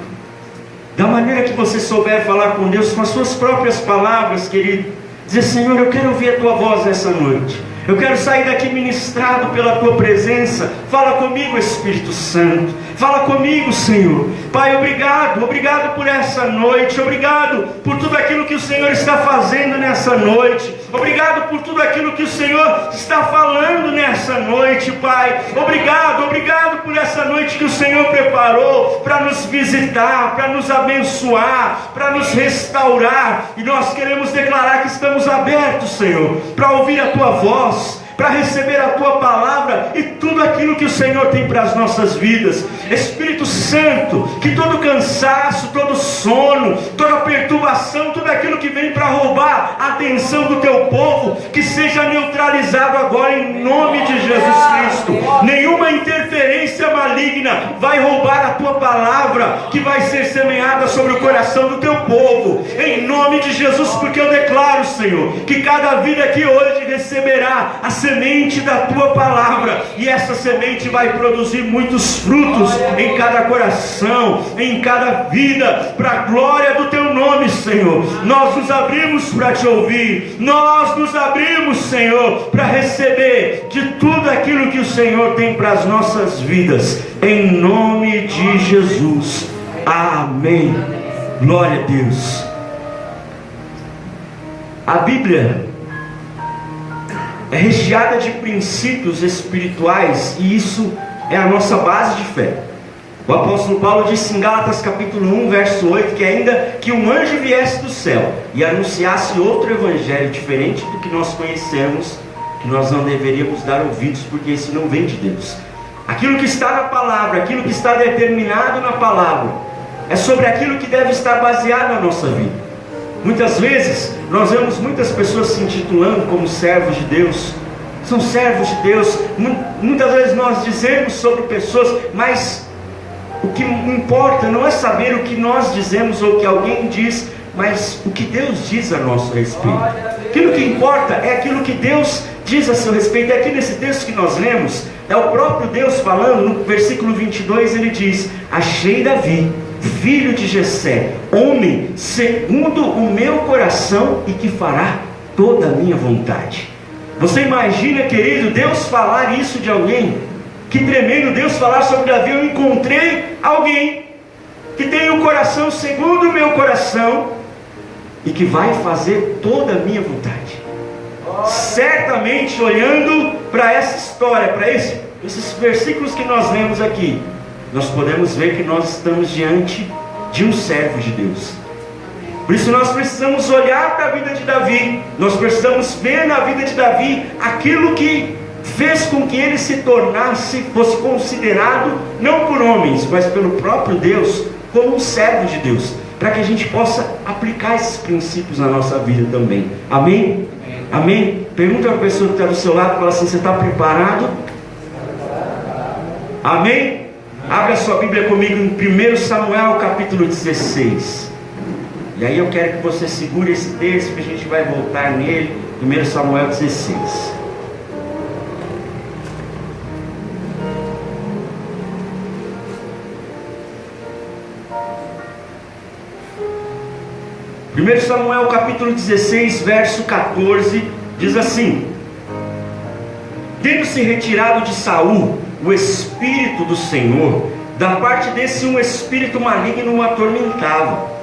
Da maneira que você souber falar com Deus, com as suas próprias palavras, querido, dizer: Senhor, eu quero ouvir a tua voz nessa noite. Eu quero sair daqui ministrado pela tua presença. Fala comigo, Espírito Santo. Fala comigo, Senhor. Pai, obrigado por essa noite. Obrigado por tudo aquilo que o Senhor está fazendo nessa noite. Obrigado por tudo aquilo que o Senhor está falando nessa noite, Pai. Obrigado por essa noite que o Senhor preparou para nos visitar, para nos abençoar, para nos restaurar. E nós queremos declarar que estamos abertos, Senhor, para ouvir a tua voz, para receber a tua palavra e tudo aquilo que o Senhor tem para as nossas vidas. Espírito Santo, que todo cansaço, todo sono, toda perturbação, tudo aquilo que vem para roubar a atenção do teu povo, que seja neutralizado agora em nome de Jesus Cristo. Nenhuma interferência maligna vai roubar a tua palavra, que vai ser semeada sobre o coração do teu povo, em nome de Jesus, porque eu declaro, Senhor, que cada vida aqui hoje receberá a semente da tua palavra, e essa semente vai produzir muitos frutos em cada coração, em cada vida, para a glória do teu nome, Senhor. Nós nos abrimos para te ouvir, nós nos abrimos, Senhor, para receber de tudo aquilo que o Senhor tem para as nossas vidas, em nome de Jesus. Amém. Glória a Deus. A Bíblia é recheada de princípios espirituais, e isso é a nossa base de fé. O apóstolo Paulo disse em Gálatas capítulo 1, verso 8, que ainda que um anjo viesse do céu e anunciasse outro evangelho diferente do que nós conhecemos, que nós não deveríamos dar ouvidos, porque esse não vem de Deus. Aquilo que está na palavra, aquilo que está determinado na palavra, é sobre aquilo que deve estar baseado na nossa vida. Muitas vezes nós vemos muitas pessoas se intitulando como servos de Deus. São servos de Deus. Muitas vezes nós dizemos sobre pessoas, mas o que importa não é saber o que nós dizemos ou o que alguém diz, mas o que Deus diz a nosso respeito. Aquilo que importa é aquilo que Deus diz a seu respeito. É aqui nesse texto que nós lemos, é o próprio Deus falando. No versículo 22 ele diz: achei Davi, filho de Jessé, homem segundo o meu coração, e que fará toda a minha vontade. Você imagina, querido, Deus falar isso de alguém? Que tremendo Deus falar sobre Davi: eu encontrei alguém que tem um coração segundo o meu coração e que vai fazer toda a minha vontade. Certamente, olhando para essa história, para esses versículos que nós lemos aqui, nós podemos ver que nós estamos diante de um servo de Deus. Por isso nós precisamos olhar para a vida de Davi, nós precisamos ver na vida de Davi aquilo que fez com que ele se tornasse, fosse considerado, não por homens, mas pelo próprio Deus, como um servo de Deus, para que a gente possa aplicar esses princípios na nossa vida também. Amém? Amém? Pergunta para a pessoa que está do seu lado, fala assim: você está preparado? Amém? Abra sua Bíblia comigo em 1 Samuel capítulo 16. E aí eu quero que você segure esse texto, que a gente vai voltar nele. 1 Samuel 16. 1 Samuel capítulo 16, verso 14, diz assim: tendo-se retirado de Saul o Espírito do Senhor, da parte desse um espírito maligno o atormentava.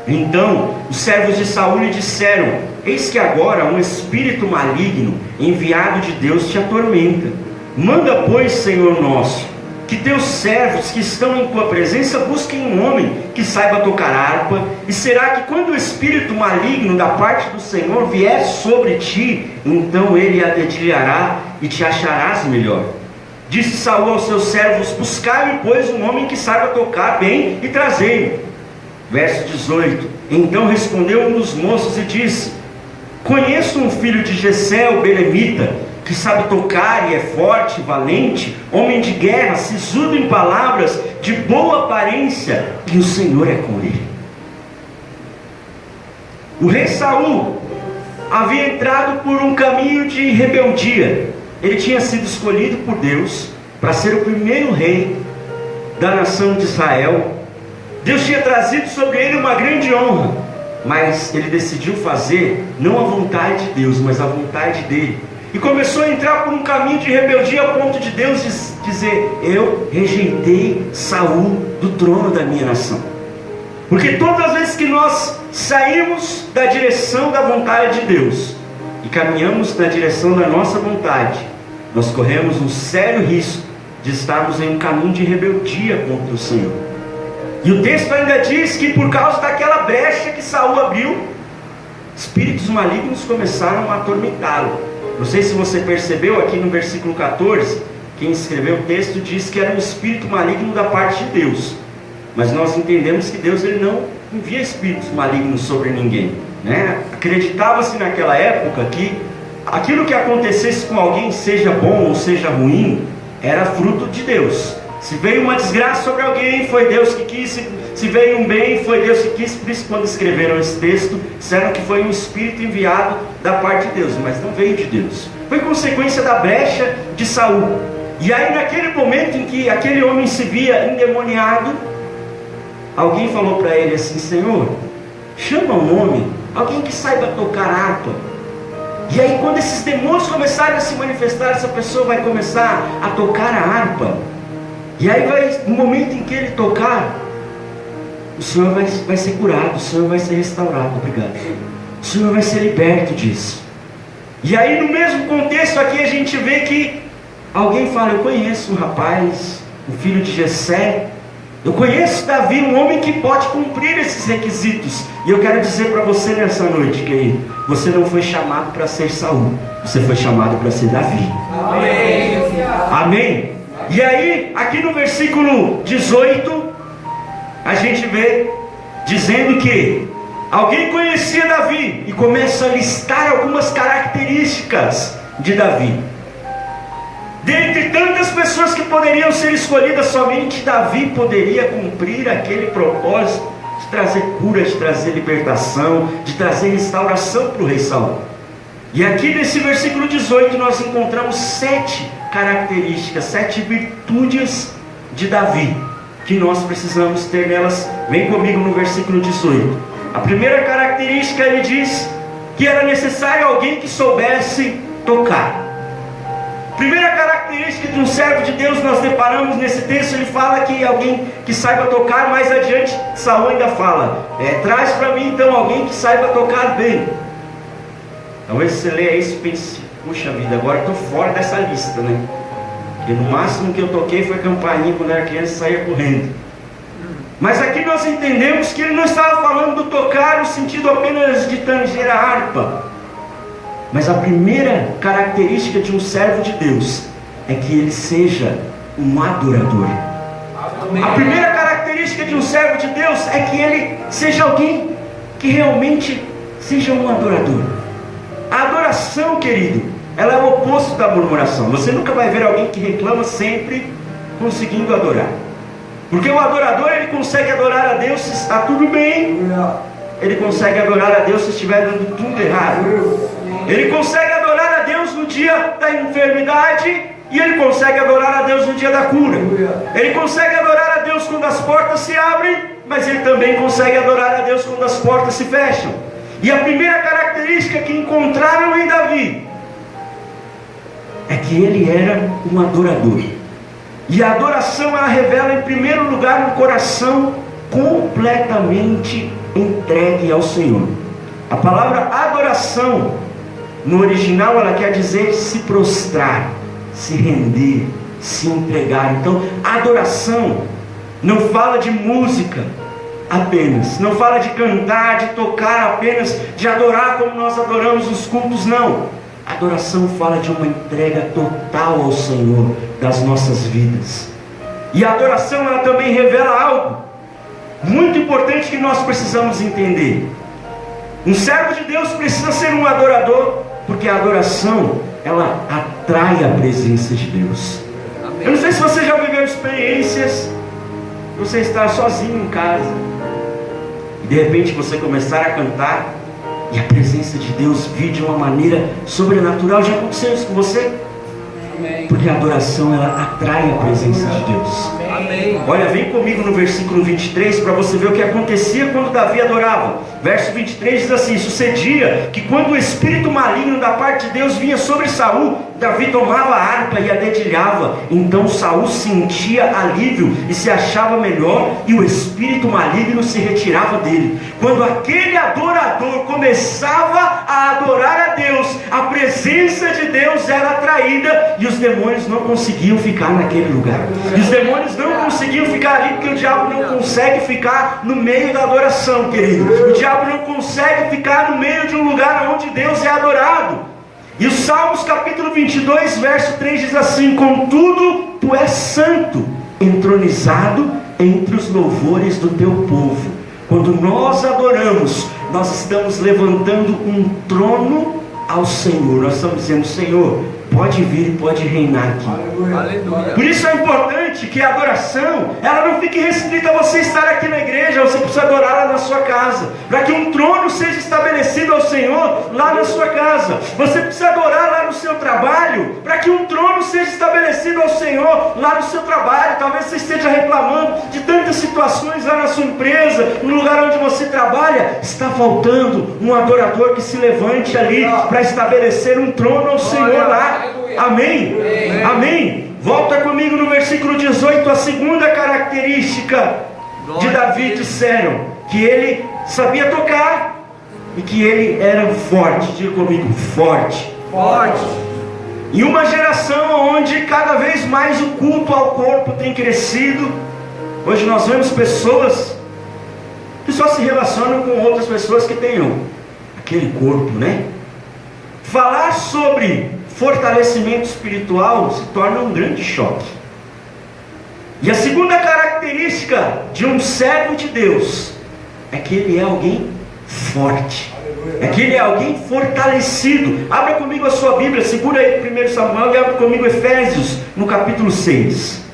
Então os servos de Saul lhe disseram: eis que agora um espírito maligno enviado de Deus te atormenta. Manda, pois, Senhor nosso, que teus servos que estão em tua presença busquem um homem que saiba tocar harpa, e será que quando o espírito maligno da parte do Senhor vier sobre ti, então ele a dedilhará e te acharás melhor. Disse Saul aos seus servos: buscai-me, pois, um homem que saiba tocar bem e trazei-o. Verso 18: então respondeu um dos moços e disse: conheço um filho de Jessé, o belemita, que sabe tocar e é forte, valente, homem de guerra, sisudo em palavras, de boa aparência, e o Senhor é com ele. O rei Saul havia entrado por um caminho de rebeldia. Ele tinha sido escolhido por Deus para ser o primeiro rei da nação de Israel. Deus tinha trazido sobre ele uma grande honra, mas ele decidiu fazer não a vontade de Deus, mas a vontade dele. E começou a entrar por um caminho de rebeldia, a ponto de Deus dizer: eu rejeitei Saul do trono da minha nação. Porque todas as vezes que nós saímos da direção da vontade de Deus e caminhamos na direção da nossa vontade, nós corremos um sério risco de estarmos em um caminho de rebeldia contra o Senhor. E o texto ainda diz que por causa daquela brecha que Saul abriu, espíritos malignos começaram a atormentá-lo. Não sei se você percebeu aqui no versículo 14, quem escreveu o texto diz que era um espírito maligno da parte de Deus. Mas nós entendemos que Deus ele não envia espíritos malignos sobre ninguém, né? Acreditava-se naquela época que aquilo que acontecesse com alguém, seja bom ou seja ruim, era fruto de Deus. Se veio uma desgraça sobre alguém, foi Deus que quis. Se veio um bem, foi Deus que quis. Por isso, quando escreveram esse texto, disseram que foi um espírito enviado da parte de Deus, mas não veio de Deus. Foi consequência da brecha de Saul. E aí, naquele momento em que aquele homem se via endemoniado, alguém falou para ele assim: Senhor, chama um homem, alguém que saiba tocar harpa. E aí, quando esses demônios começarem a se manifestar, essa pessoa vai começar a tocar a harpa. E aí, no momento em que ele tocar, o Senhor vai ser curado, o Senhor vai ser restaurado. Obrigado. O Senhor vai ser liberto disso. E aí, no mesmo contexto aqui, a gente vê que alguém fala: eu conheço um rapaz, o filho de Jessé. Eu conheço Davi, um homem que pode cumprir esses requisitos. E eu quero dizer para você nessa noite, querido, você não foi chamado para ser Saul, você foi chamado para ser Davi. Amém. Amém. E aí, aqui no versículo 18, a gente vê dizendo que alguém conhecia Davi e começa a listar algumas características de Davi. Dentre tantas pessoas que poderiam ser escolhidas, somente Davi poderia cumprir aquele propósito de trazer cura, de trazer libertação, de trazer restauração para o rei Saul. E aqui nesse versículo 18 nós encontramos 7 características, 7 virtudes de Davi, que nós precisamos ter nelas. Vem comigo no versículo 18. A primeira característica, ele diz que era necessário alguém que soubesse tocar. Primeira característica de um servo de Deus, nós deparamos nesse texto, ele fala que alguém que saiba tocar. Mais adiante, Saul ainda fala: traz para mim então alguém que saiba tocar bem. Talvez você leia isso e pense: puxa vida, agora estou fora dessa lista, né? Porque no máximo que eu toquei foi campainha quando era criança e saía correndo. Mas aqui nós entendemos que ele não estava falando do tocar no sentido apenas de tanger a harpa. Mas a primeira característica de um servo de Deus é que ele seja um adorador. Amém. A primeira característica de um servo de Deus é que ele seja alguém que realmente seja um adorador. A adoração, querido, ela é o oposto da murmuração. Você nunca vai ver alguém que reclama sempre conseguindo adorar. Porque o adorador, ele consegue adorar a Deus se está tudo bem. Ele consegue adorar a Deus se estiver dando tudo errado. Ele consegue adorar a Deus no dia da enfermidade, e ele consegue adorar a Deus no dia da cura. Ele consegue adorar a Deus Deus quando as portas se abrem, mas ele também consegue adorar a Deus quando as portas se fecham. E a primeira característica que encontraram em Davi é que ele era um adorador. E a adoração, ela revela em primeiro lugar um coração completamente entregue ao Senhor. A palavra adoração no original, ela quer dizer se prostrar, se render, se entregar. Então, adoração não fala de música apenas, não fala de cantar, de tocar apenas, de adorar como nós adoramos nos cultos, não. Adoração fala de uma entrega total ao Senhor das nossas vidas. E a adoração, ela também revela algo muito importante que nós precisamos entender. Um servo de Deus precisa ser um adorador, porque a adoração, ela atrai a presença de Deus. Amém. Eu não sei se você já viveu experiências, você estar sozinho em casa, e de repente você começar a cantar, e a presença de Deus vir de uma maneira sobrenatural. Já aconteceu isso com você? Amém. Porque a adoração, ela atrai a presença de Deus. Amém. Olha, vem comigo no versículo 23 para você ver o que acontecia quando Davi adorava. Verso 23 diz assim: sucedia que quando o espírito maligno da parte de Deus vinha sobre Saul, Davi tomava a harpa e a dedilhava. Então Saul sentia alívio e se achava melhor, e o espírito maligno se retirava dele. Quando aquele adorador começava a adorar a Deus, a presença de Deus era atraída, e os demônios não conseguiam ficar naquele lugar. E os demônios não conseguiam ficar ali, porque o diabo não consegue ficar no meio da adoração, querido. O diabo não consegue ficar no meio de um lugar onde Deus é adorado. E o Salmos capítulo 22, verso 3 diz assim: contudo, tu és santo, entronizado entre os louvores do teu povo. Quando nós adoramos, nós estamos levantando um trono ao Senhor. Nós estamos dizendo: Senhor, pode vir e pode reinar aqui. Aleluia. Por isso é importante que a adoração, ela não fique restrita a você estar aqui na igreja. Você precisa adorar lá na sua casa, para que um trono seja estabelecido ao Senhor lá na sua casa. Você precisa adorar lá no seu trabalho, para que um trono seja estabelecido ao Senhor lá no seu trabalho. Talvez você esteja reclamando de tantas situações lá na sua empresa, no lugar onde você trabalha. Está faltando um adorador que se levante ali para estabelecer um trono ao Senhor lá. Amém? Amém? Volta comigo no versículo 18. A segunda característica de Davi, disseram que ele sabia tocar e que ele era forte. Diga comigo: forte. Forte. Em uma geração onde cada vez mais o culto ao corpo tem crescido, hoje nós vemos pessoas que só se relacionam com outras pessoas que tenham aquele corpo, né? Falar sobre fortalecimento espiritual se torna um grande choque. E a segunda característica de um servo de Deus é que ele é alguém forte, é que ele é alguém fortalecido. Abra comigo a sua Bíblia, segura aí 1 Samuel e abra comigo Efésios no capítulo 6.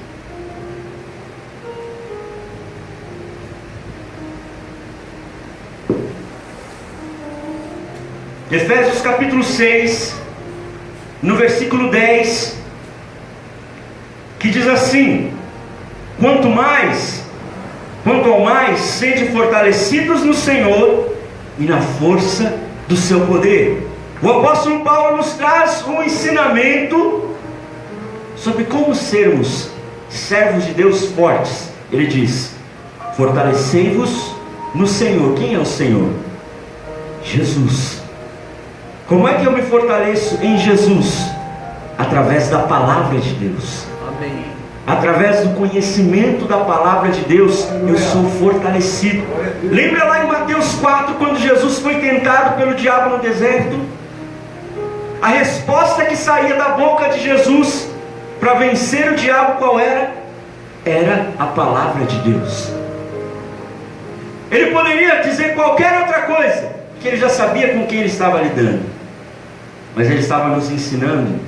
Efésios capítulo 6, no versículo 10, que diz assim: quanto ao mais, sede fortalecidos no Senhor e na força do seu poder. O apóstolo Paulo nos traz um ensinamento sobre como sermos servos de Deus fortes. Ele diz: fortalecei-vos no Senhor. Quem é o Senhor? Jesus. Como é que eu me fortaleço em Jesus? Através da palavra de Deus. Amém. Através do conhecimento da palavra de Deus, eu sou fortalecido. Lembra lá em Mateus 4, quando Jesus foi tentado pelo diabo no deserto? A resposta que saía da boca de Jesus para vencer o diabo, qual era? Era a palavra de Deus. Ele poderia dizer qualquer outra coisa, que ele já sabia com quem ele estava lidando. Mas ele estava nos ensinando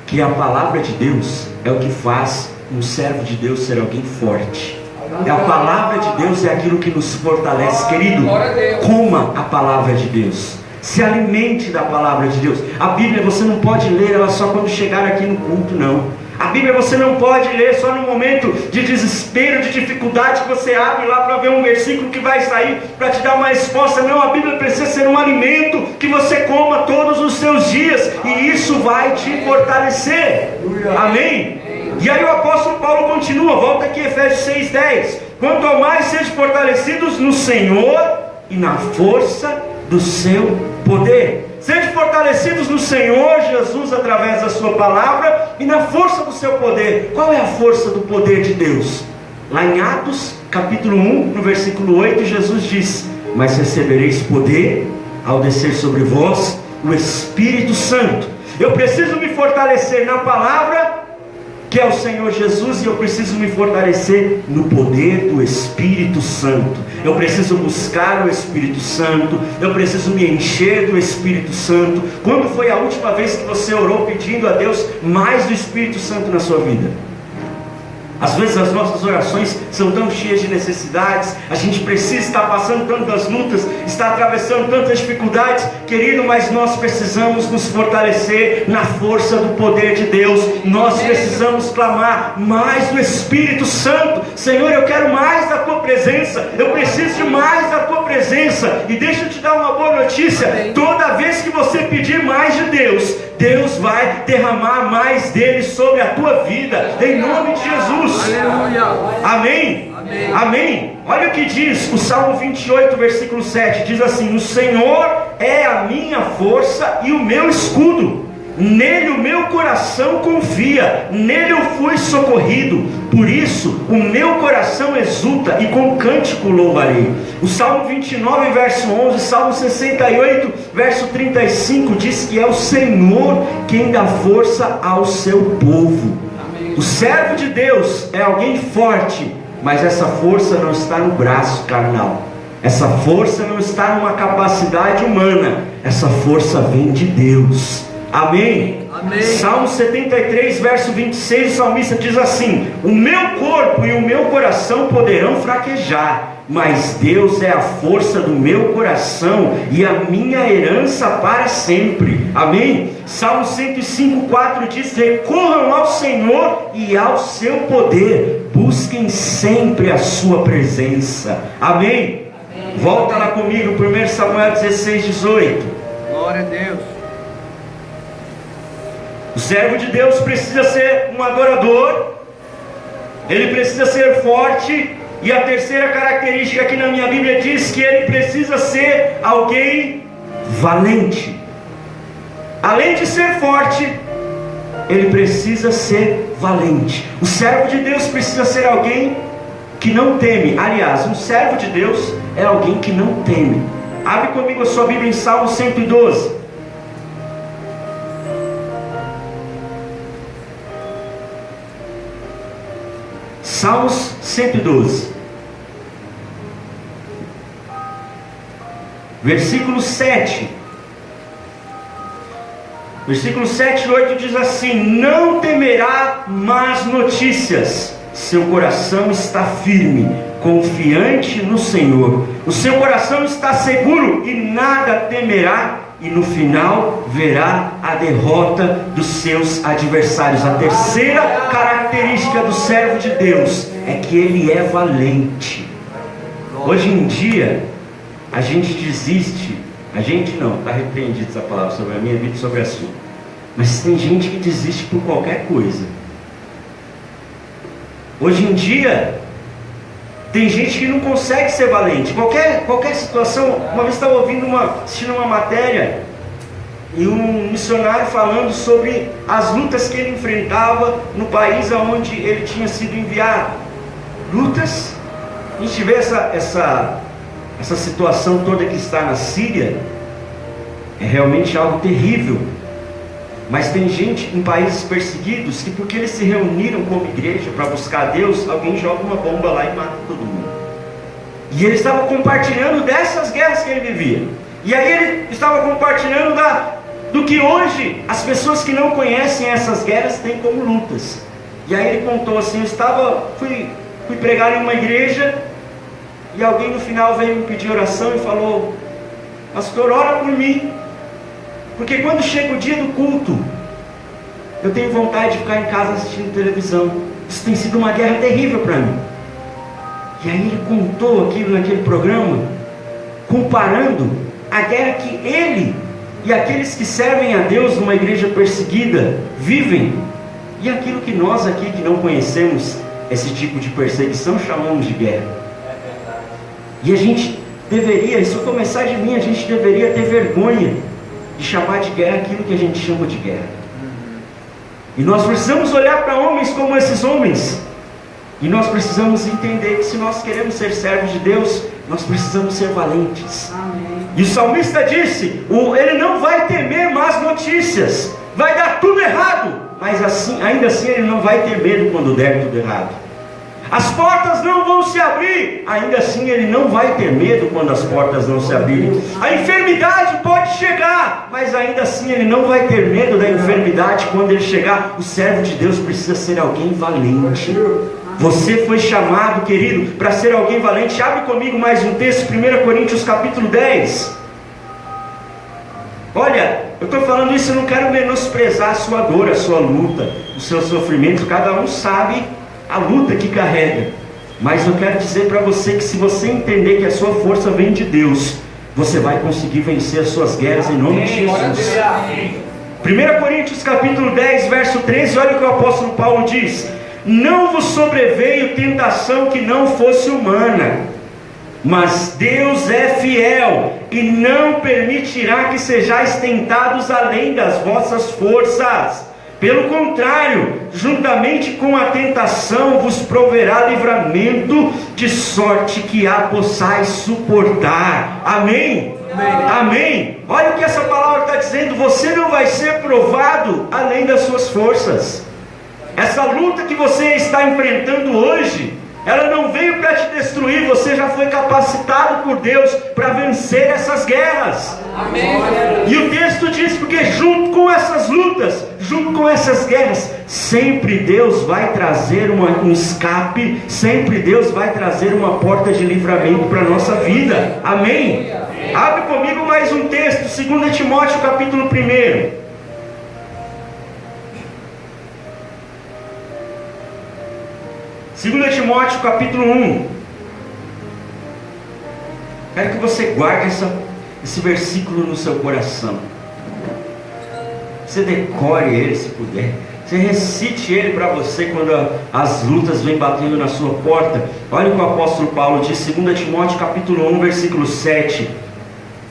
que a palavra de Deus é o que faz um servo de Deus ser alguém forte. É a palavra de Deus, é aquilo que nos fortalece. Querido, coma a palavra de Deus, se alimente da palavra de Deus. A Bíblia você não pode ler ela só quando chegar aqui no culto, não. A Bíblia você não pode ler só no momento de desespero, de dificuldade, que você abre lá para ver um versículo que vai sair para te dar uma resposta. Não, a Bíblia precisa ser um alimento que você coma todos os seus dias, e isso vai te fortalecer. Amém? E aí o apóstolo Paulo continua, volta aqui, Efésios 6:10. Quanto ao mais sejam fortalecidos no Senhor e na força do seu poder. Sejam fortalecidos no Senhor Jesus através da sua palavra e na força do seu poder. Qual é a força do poder de Deus? Lá em Atos capítulo 1, no versículo 8, Jesus diz: mas recebereis poder ao descer sobre vós o Espírito Santo. Eu preciso me fortalecer na palavra, que é o Senhor Jesus, e eu preciso me fortalecer no poder do Espírito Santo. Eu preciso buscar o Espírito Santo, eu preciso me encher do Espírito Santo. Quando foi a última vez que você orou pedindo a Deus mais do Espírito Santo na sua vida? Às vezes as nossas orações são tão cheias de necessidades, a gente precisa estar passando tantas lutas, está atravessando tantas dificuldades, querido, mas nós precisamos nos fortalecer na força do poder de Deus. Nós precisamos clamar mais do Espírito Santo. Senhor, eu quero mais da Tua presença, eu preciso de mais da Tua presença. E deixa eu te dar uma boa notícia: toda vez que você pedir mais de Deus, Deus vai derramar mais dele sobre a tua vida, em nome de Jesus. Aleluia. Amém? Amém. Amém. Olha o que diz o Salmo 28, versículo 7, diz assim: o Senhor é a minha força e o meu escudo, nele o meu coração confia, nele eu fui socorrido, por isso o meu coração exulta e com cântico louvarei. O Salmo 29, verso 11, Salmo 68, verso 35 diz que é o Senhor quem dá força ao seu povo. O servo de Deus é alguém forte, mas essa força não está no braço carnal, essa força não está numa capacidade humana, essa força vem de Deus. Amém? Amém. Salmo 73, verso 26, o salmista diz assim: o meu corpo e o meu coração poderão fraquejar, mas Deus é a força do meu coração e a minha herança para sempre. Amém? Salmo 105, 4 diz: recorram ao Senhor e ao seu poder, busquem sempre a sua presença. Amém? Amém. Volta lá comigo, 1 Samuel 16, 18. Glória a Deus. O servo de Deus precisa ser um adorador, ele precisa ser forte, e a terceira característica aqui na minha Bíblia diz que ele precisa ser alguém valente. Além de ser forte, ele precisa ser valente. O servo de Deus precisa ser alguém que não teme. Aliás, um servo de Deus é alguém que não teme. Abre comigo a sua Bíblia em Salmo 112. Salmos 112, versículo 7. Versículo 7 e 8 diz assim: não temerá más notícias, seu coração está firme, confiante no Senhor. O seu coração está seguro e nada temerá, e no final verá a derrota dos seus adversários. A terceira característica do servo de Deus é que ele é valente. Hoje em dia a gente desiste, a gente não, está repreendido essa palavra sobre a minha vida e sobre a sua, mas tem gente que desiste por qualquer coisa. Hoje em dia tem gente que não consegue ser valente. Qualquer situação. Uma vez estava assistindo uma matéria, e um missionário falando sobre as lutas que ele enfrentava no país aonde ele tinha sido enviado. Lutas. A gente vê essa situação toda que está na Síria, é realmente algo terrível. Mas tem gente em países perseguidos que, porque eles se reuniram como igreja para buscar Deus, alguém joga uma bomba lá e mata todo mundo. E ele estava compartilhando dessas guerras que ele vivia. E aí ele estava compartilhando do que hoje as pessoas que não conhecem essas guerras têm como lutas. E aí ele contou assim: fui pregar em uma igreja, e alguém no final veio me pedir oração e falou: pastor, ora por mim. Porque quando chega o dia do culto, eu tenho vontade de ficar em casa assistindo televisão. Isso tem sido uma guerra terrível para mim. E aí ele contou aquilo naquele programa, comparando a guerra que ele e aqueles que servem a Deus numa igreja perseguida vivem, e aquilo que nós aqui que não conhecemos esse tipo de perseguição chamamos de guerra. E a gente deveria, se começar de mim, a gente deveria ter vergonha de chamar de guerra aquilo que a gente chama de guerra. E nós precisamos olhar para homens como esses homens, e nós precisamos entender que se nós queremos ser servos de Deus, nós precisamos ser valentes. Amém. E o salmista disse, ele não vai temer más notícias, vai dar tudo errado, mas assim, ainda assim ele não vai ter medo quando der tudo errado. As portas não vão se abrir, ainda assim ele não vai ter medo quando as portas não se abrirem. A enfermidade pode chegar, mas ainda assim ele não vai ter medo da enfermidade quando ele chegar. O servo de Deus precisa ser alguém valente. Você foi chamado, querido, para ser alguém valente. Abre comigo mais um texto, 1 Coríntios capítulo 10. Olha, eu estou falando isso, eu não quero menosprezar a sua dor, a sua luta, o seu sofrimento. Cada um sabe a luta que carrega, mas eu quero dizer para você que se você entender que a sua força vem de Deus, você vai conseguir vencer as suas guerras em nome de Jesus. 1 Coríntios capítulo 10, verso 13, olha o que o apóstolo Paulo diz: não vos sobreveio tentação que não fosse humana, mas Deus é fiel e não permitirá que sejais tentados além das vossas forças. Pelo contrário, juntamente com a tentação vos proverá livramento, de sorte que a possais suportar. Amém? Amém? Amém? Olha o que essa palavra está dizendo. Você não vai ser provado além das suas forças. Essa luta que você está enfrentando hoje, ela não veio para te destruir. Você já foi capacitado por Deus para vencer essas guerras. Amém. E o texto diz, porque junto com essas lutas, junto com essas guerras, sempre Deus vai trazer um escape, sempre Deus vai trazer uma porta de livramento para a nossa vida. Amém? Abre comigo mais um texto, 2 Timóteo capítulo 1. 2 Timóteo capítulo 1. Quero que você guarde esse versículo no seu coração. Você decore ele se puder. Você recite ele para você quando as lutas vêm batendo na sua porta. Olha o que o apóstolo Paulo diz, 2 Timóteo capítulo 1, versículo 7.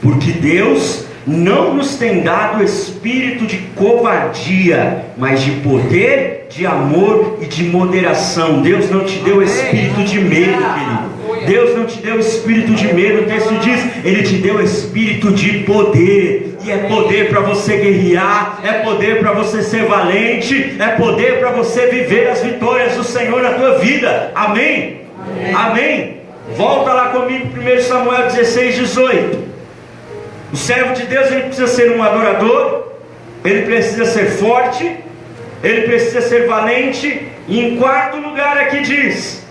Porque Deus não nos tem dado espírito de covardia, mas de poder, de amor e de moderação. Deus não te deu espírito de medo, querido. Deus não te deu espírito de medo. O texto diz, Ele te deu espírito de poder. E é poder para você guerrear, é poder para você ser valente, é poder para você viver as vitórias do Senhor na tua vida. Amém? Amém? Amém? Volta lá comigo, 1 Samuel 16, 18. O servo de Deus, ele precisa ser um adorador, ele precisa ser forte, ele precisa ser valente, e em quarto lugar aqui diz,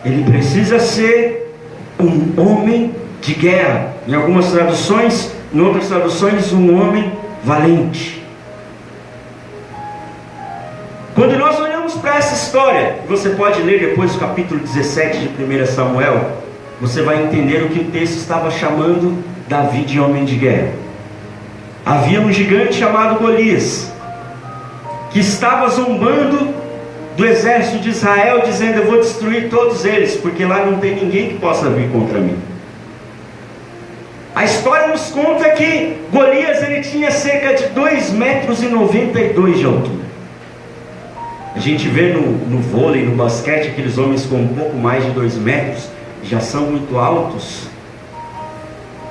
ele precisa ser um homem de guerra. Em algumas traduções, em outras traduções, um homem valente. Quando nós olhamos para essa história, você pode ler depois o capítulo 17 de 1 Samuel, você vai entender o que o texto estava chamando Davi de homem de guerra. Havia um gigante chamado Golias, que estava zombando do exército de Israel, dizendo, eu vou destruir todos eles, porque lá não tem ninguém que possa vir contra mim. A história nos conta que Golias, ele tinha cerca de 2,92 metros de altura. A gente vê no vôlei, no basquete, aqueles homens com um pouco mais de 2 metros, já são muito altos.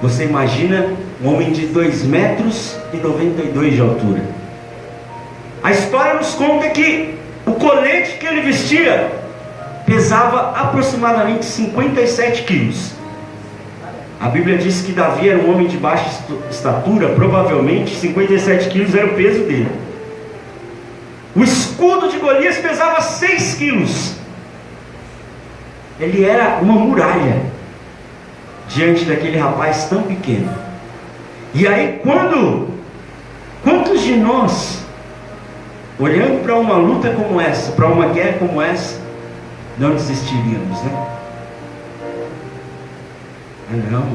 Você imagina um homem de 2,92 metros de altura. A história nos conta que o colete que ele vestia pesava aproximadamente 57 quilos. A Bíblia diz que Davi era um homem de baixa estatura, provavelmente 57 quilos era o peso dele. O escudo de Golias pesava 6 quilos. Ele era uma muralha diante daquele rapaz tão pequeno. E aí quantos de nós olhando para uma luta como essa, para uma guerra como essa, não desistiríamos, né? Ah, não,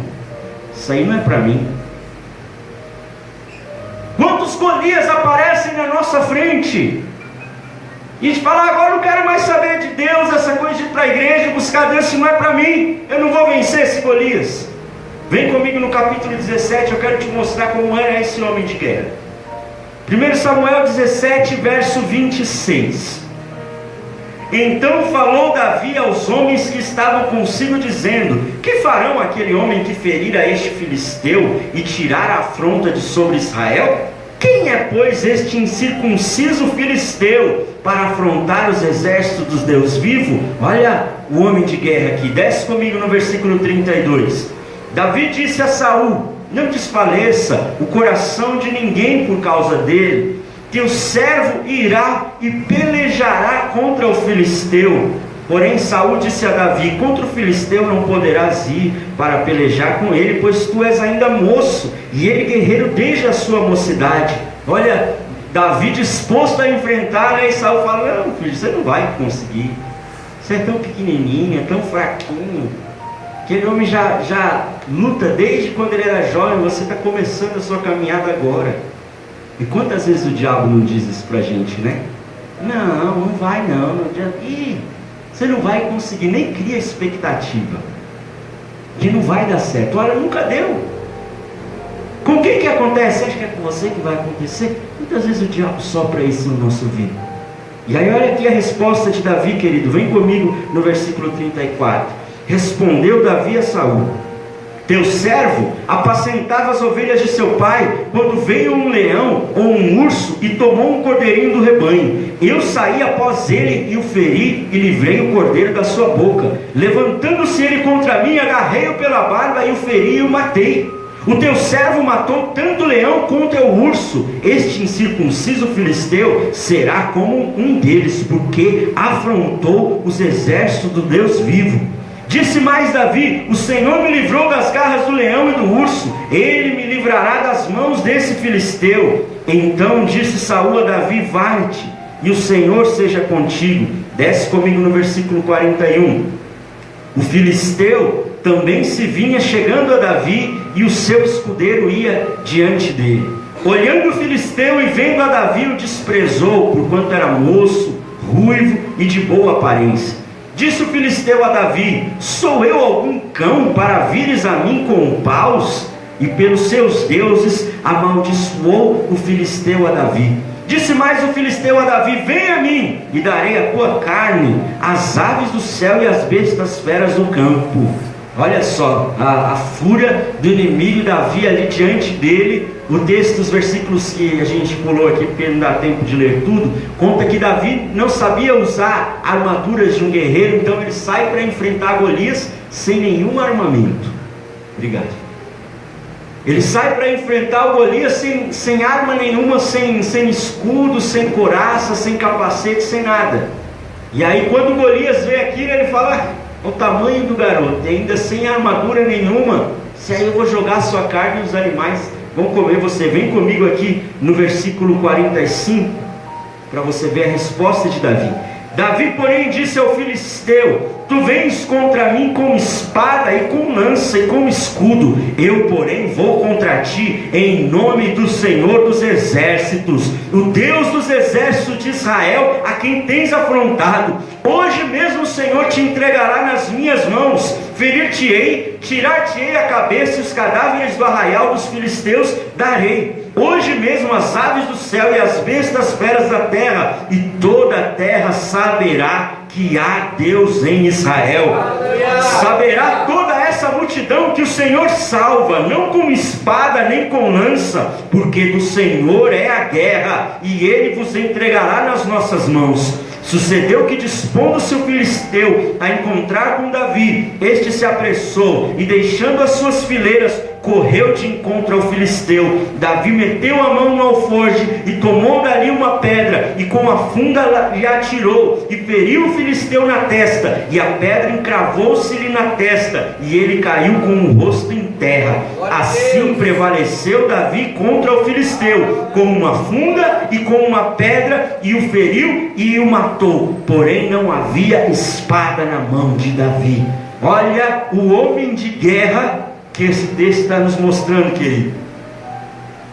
isso aí não é para mim. Quantos Golias aparecem na nossa frente? E a gente fala, agora eu não quero mais saber de Deus, essa coisa de ir para a igreja, buscar Deus, isso não é para mim, eu não vou vencer esse Golias. Vem comigo no capítulo 17, eu quero te mostrar como era esse homem de guerra. 1 Samuel 17, verso 26. Então falou Davi aos homens que estavam consigo, dizendo: que farão aquele homem que ferir a este filisteu e tirar a afronta de sobre Israel? Quem é, pois, este incircunciso filisteu para afrontar os exércitos dos Deus vivo? Olha o homem de guerra aqui, desce comigo no versículo 32. Davi disse a Saul: não desfaleça o coração de ninguém por causa dele, que o servo irá e pelejará contra o filisteu. Porém Saul disse a Davi: contra o filisteu não poderás ir para pelejar com ele, pois tu és ainda moço, e ele guerreiro desde a sua mocidade. Olha, Davi disposto a enfrentar, aí Saul fala: não, filho, você não vai conseguir, você é tão pequenininho, é tão fraquinho, aquele homem já luta desde quando ele era jovem, você está começando a sua caminhada agora. E quantas vezes o diabo não diz isso pra gente, né? Não vai não, Ih, você não vai conseguir, nem cria expectativa que não vai dar certo. Olha, nunca deu. Com quem que acontece? Acha que é com você que vai acontecer? Muitas vezes o diabo sopra isso no nosso ouvido. E aí olha aqui a resposta de Davi, querido. Vem comigo no versículo 34. Respondeu Davi a Saul: teu servo apacentava as ovelhas de seu pai, quando veio um leão ou um urso e tomou um cordeirinho do rebanho. Eu saí após ele e o feri, e livrei o cordeiro da sua boca. Levantando-se ele contra mim, agarrei-o pela barba e o feri e o matei. O teu servo matou tanto o leão quanto o urso. Este incircunciso filisteu será como um deles, porque afrontou os exércitos do Deus vivo. Disse mais Davi: o Senhor me livrou das garras do leão e do urso, ele me livrará das mãos desse filisteu. Então disse Saul a Davi: vai-te, e o Senhor seja contigo. Desce comigo no versículo 41. O filisteu também se vinha chegando a Davi, e o seu escudeiro ia diante dele. Olhando o filisteu e vendo a Davi, o desprezou, porquanto era moço, ruivo e de boa aparência. Disse o filisteu a Davi: sou eu algum cão para vires a mim com paus? E pelos seus deuses amaldiçoou o filisteu a Davi. Disse mais o filisteu a Davi: vem a mim, e darei a tua carne às aves do céu e às bestas feras do campo. Olha só a fúria do inimigo, Davi ali diante dele. O texto, os versículos que a gente pulou aqui, porque não dá tempo de ler tudo, conta que Davi não sabia usar armaduras de um guerreiro, então ele sai para enfrentar Golias sem nenhum armamento. Obrigado. Ele sai para enfrentar o Golias sem arma nenhuma, sem escudo, sem couraça, sem capacete, sem nada. E aí quando Golias vê aquilo, ele fala: o tamanho do garoto, e ainda sem armadura nenhuma, se aí eu vou jogar a sua carne e os animais vão comer você. Vem comigo aqui no versículo 45, para você ver a resposta de Davi. Davi, porém, disse ao filisteu: tu vens contra mim com espada e com lança e com escudo, eu, porém, vou contra ti em nome do Senhor dos exércitos, o Deus dos exércitos de Israel, a quem tens afrontado. Hoje mesmo o Senhor te entregará nas minhas mãos, ferir-te-ei, tirar-te-ei a cabeça e os cadáveres do arraial dos filisteus darei. Hoje mesmo as aves do céu e as bestas feras da terra, e toda a terra saberá que há Deus em Israel. Saberá toda essa multidão que o Senhor salva, não com espada nem com lança, porque do Senhor é a guerra, e Ele vos entregará nas nossas mãos. Sucedeu que, dispondo-se o filisteu a encontrar com Davi, este se apressou, e deixando as suas fileiras, correu de encontro ao filisteu. Davi meteu a mão no alforje e tomou dali uma pedra, e com a funda lhe atirou, e feriu o filisteu na testa, e a pedra encravou-se-lhe na testa, e ele caiu com o rosto em terra. Assim prevaleceu Davi contra o filisteu, com uma funda e com uma pedra, e o feriu e o matou. Porém não havia espada na mão de Davi. Olha o homem de guerra que esse texto está nos mostrando, querido.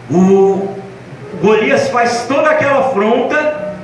O Golias faz toda aquela afronta,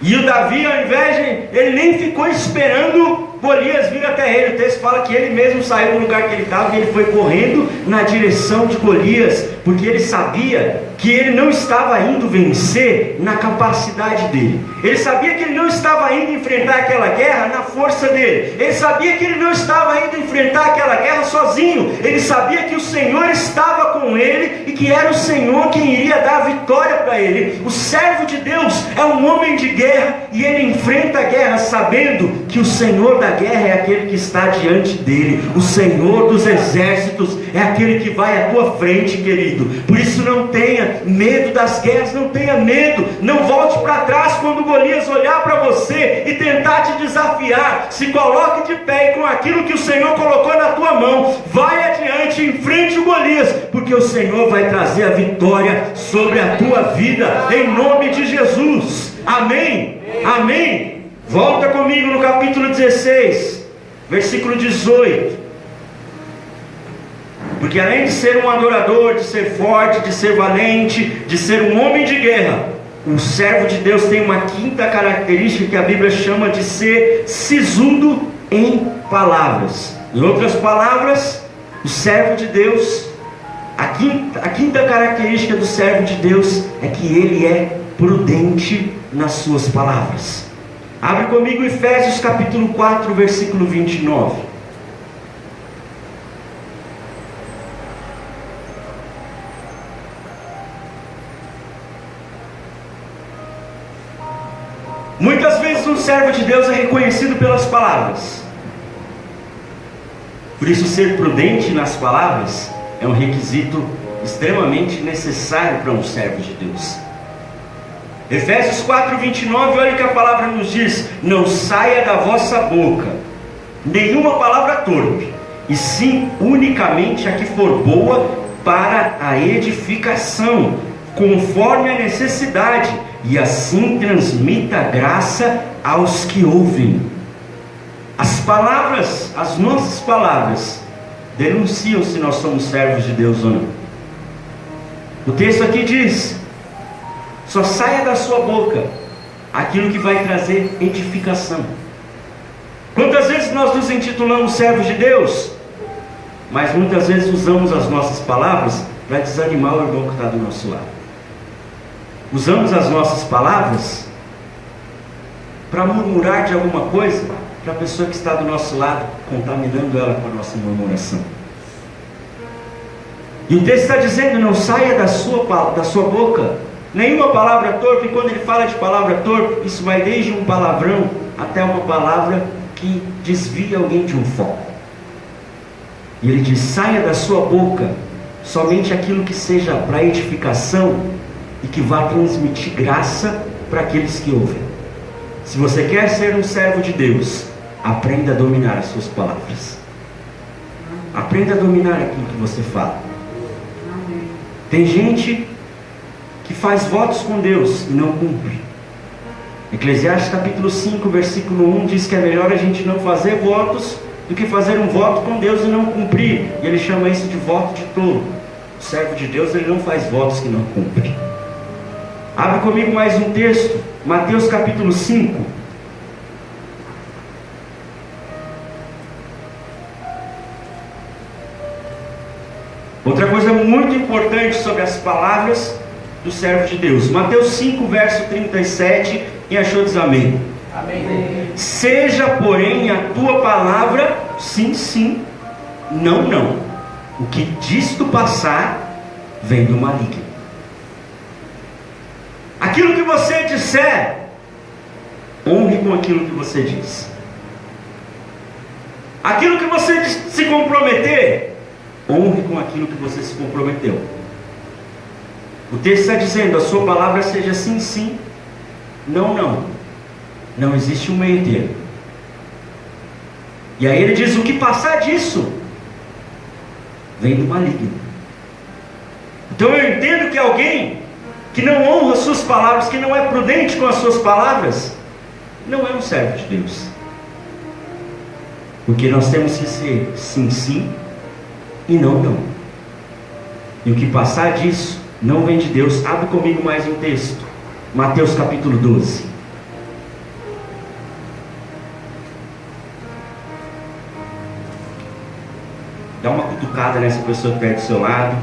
e o Davi, ao invés de, ele nem ficou esperando Golias vir até ele. O texto fala que ele mesmo saiu do lugar que ele estava e ele foi correndo na direção de Golias, porque ele sabia que ele não estava indo vencer na capacidade dele. Ele sabia que ele não estava indo enfrentar aquela guerra na força dele. Ele sabia que ele não estava indo enfrentar aquela guerra sozinho. Ele sabia que o Senhor estava com ele e que era o Senhor quem iria dar a vitória para ele. O servo de Deus é um homem de guerra, e ele enfrenta a guerra sabendo que o Senhor da guerra é aquele que está diante dele. O Senhor dos exércitos é aquele que vai à tua frente, querido. Por isso não tenha medo das guerras, não tenha medo. Não volte para trás quando Golias olhar para você e tentar te desafiar. Se coloque de pé, e com aquilo que o Senhor colocou na tua mão, vai adiante, enfrente o Golias, porque o Senhor vai trazer a vitória sobre a tua vida, em nome de Jesus. Amém? Amém? Volta comigo no capítulo 16, versículo 18. Porque além de ser um adorador, de ser forte, de ser valente, de ser um homem de guerra, o servo de Deus tem uma quinta característica que a Bíblia chama de ser sisudo em palavras. Em outras palavras, o servo de Deus, a quinta característica do servo de Deus é que ele é prudente nas suas palavras. Abre comigo Efésios capítulo 4, versículo 29. Muitas vezes um servo de Deus é reconhecido pelas palavras. Por isso, ser prudente nas palavras é um requisito extremamente necessário para um servo de Deus. Efésios 4, 29, olha o que a palavra nos diz: não saia da vossa boca nenhuma palavra torpe, e sim unicamente a que for boa para a edificação, conforme a necessidade, e assim transmita graça aos que ouvem. As palavras, as nossas palavras, denunciam se nós somos servos de Deus ou não. O texto aqui diz: só saia da sua boca aquilo que vai trazer edificação. Quantas vezes nós nos intitulamos servos de Deus, mas muitas vezes usamos as nossas palavras para desanimar o irmão que está do nosso lado. Usamos as nossas palavras para murmurar de alguma coisa para a pessoa que está do nosso lado, contaminando ela com a nossa murmuração. E o texto está dizendo: não saia da sua boca nenhuma palavra torpe. E quando ele fala de palavra torpe, isso vai desde um palavrão até uma palavra que desvia alguém de um foco. E ele diz: saia da sua boca somente aquilo que seja para edificação e que vá transmitir graça para aqueles que ouvem. Se você quer ser um servo de Deus, aprenda a dominar as suas palavras. Aprenda a dominar aquilo que você fala. Tem gente que faz votos com Deus e não cumpre. Eclesiastes capítulo 5, versículo 1 diz que é melhor a gente não fazer votos do que fazer um voto com Deus e não cumprir. E ele chama isso de voto de tolo. O servo de Deus, ele não faz votos que não cumpre. Abre comigo mais um texto, Mateus capítulo 5. Outra coisa muito importante sobre as palavras do servo de Deus. Mateus 5, verso 37. Quem achou diz amém. Amém. Seja, porém, a tua palavra sim, sim, não, não. O que disto passar vem do maligno. Aquilo que você disser, honre com aquilo que você diz. Aquilo que você se comprometer, honre com aquilo que você se comprometeu. O texto está dizendo: a sua palavra seja sim, sim, não, não. Não existe um meio termo. E aí ele diz: o que passar disso vem do maligno. Então eu entendo que alguém que não honra suas palavras, que não é prudente com as suas palavras, não é um servo de Deus. Porque nós temos que ser sim, sim e não, não. E o que passar disso não vem de Deus. Abre comigo mais um texto, Mateus capítulo 12. Dá uma cutucada nessa pessoa que está do seu lado.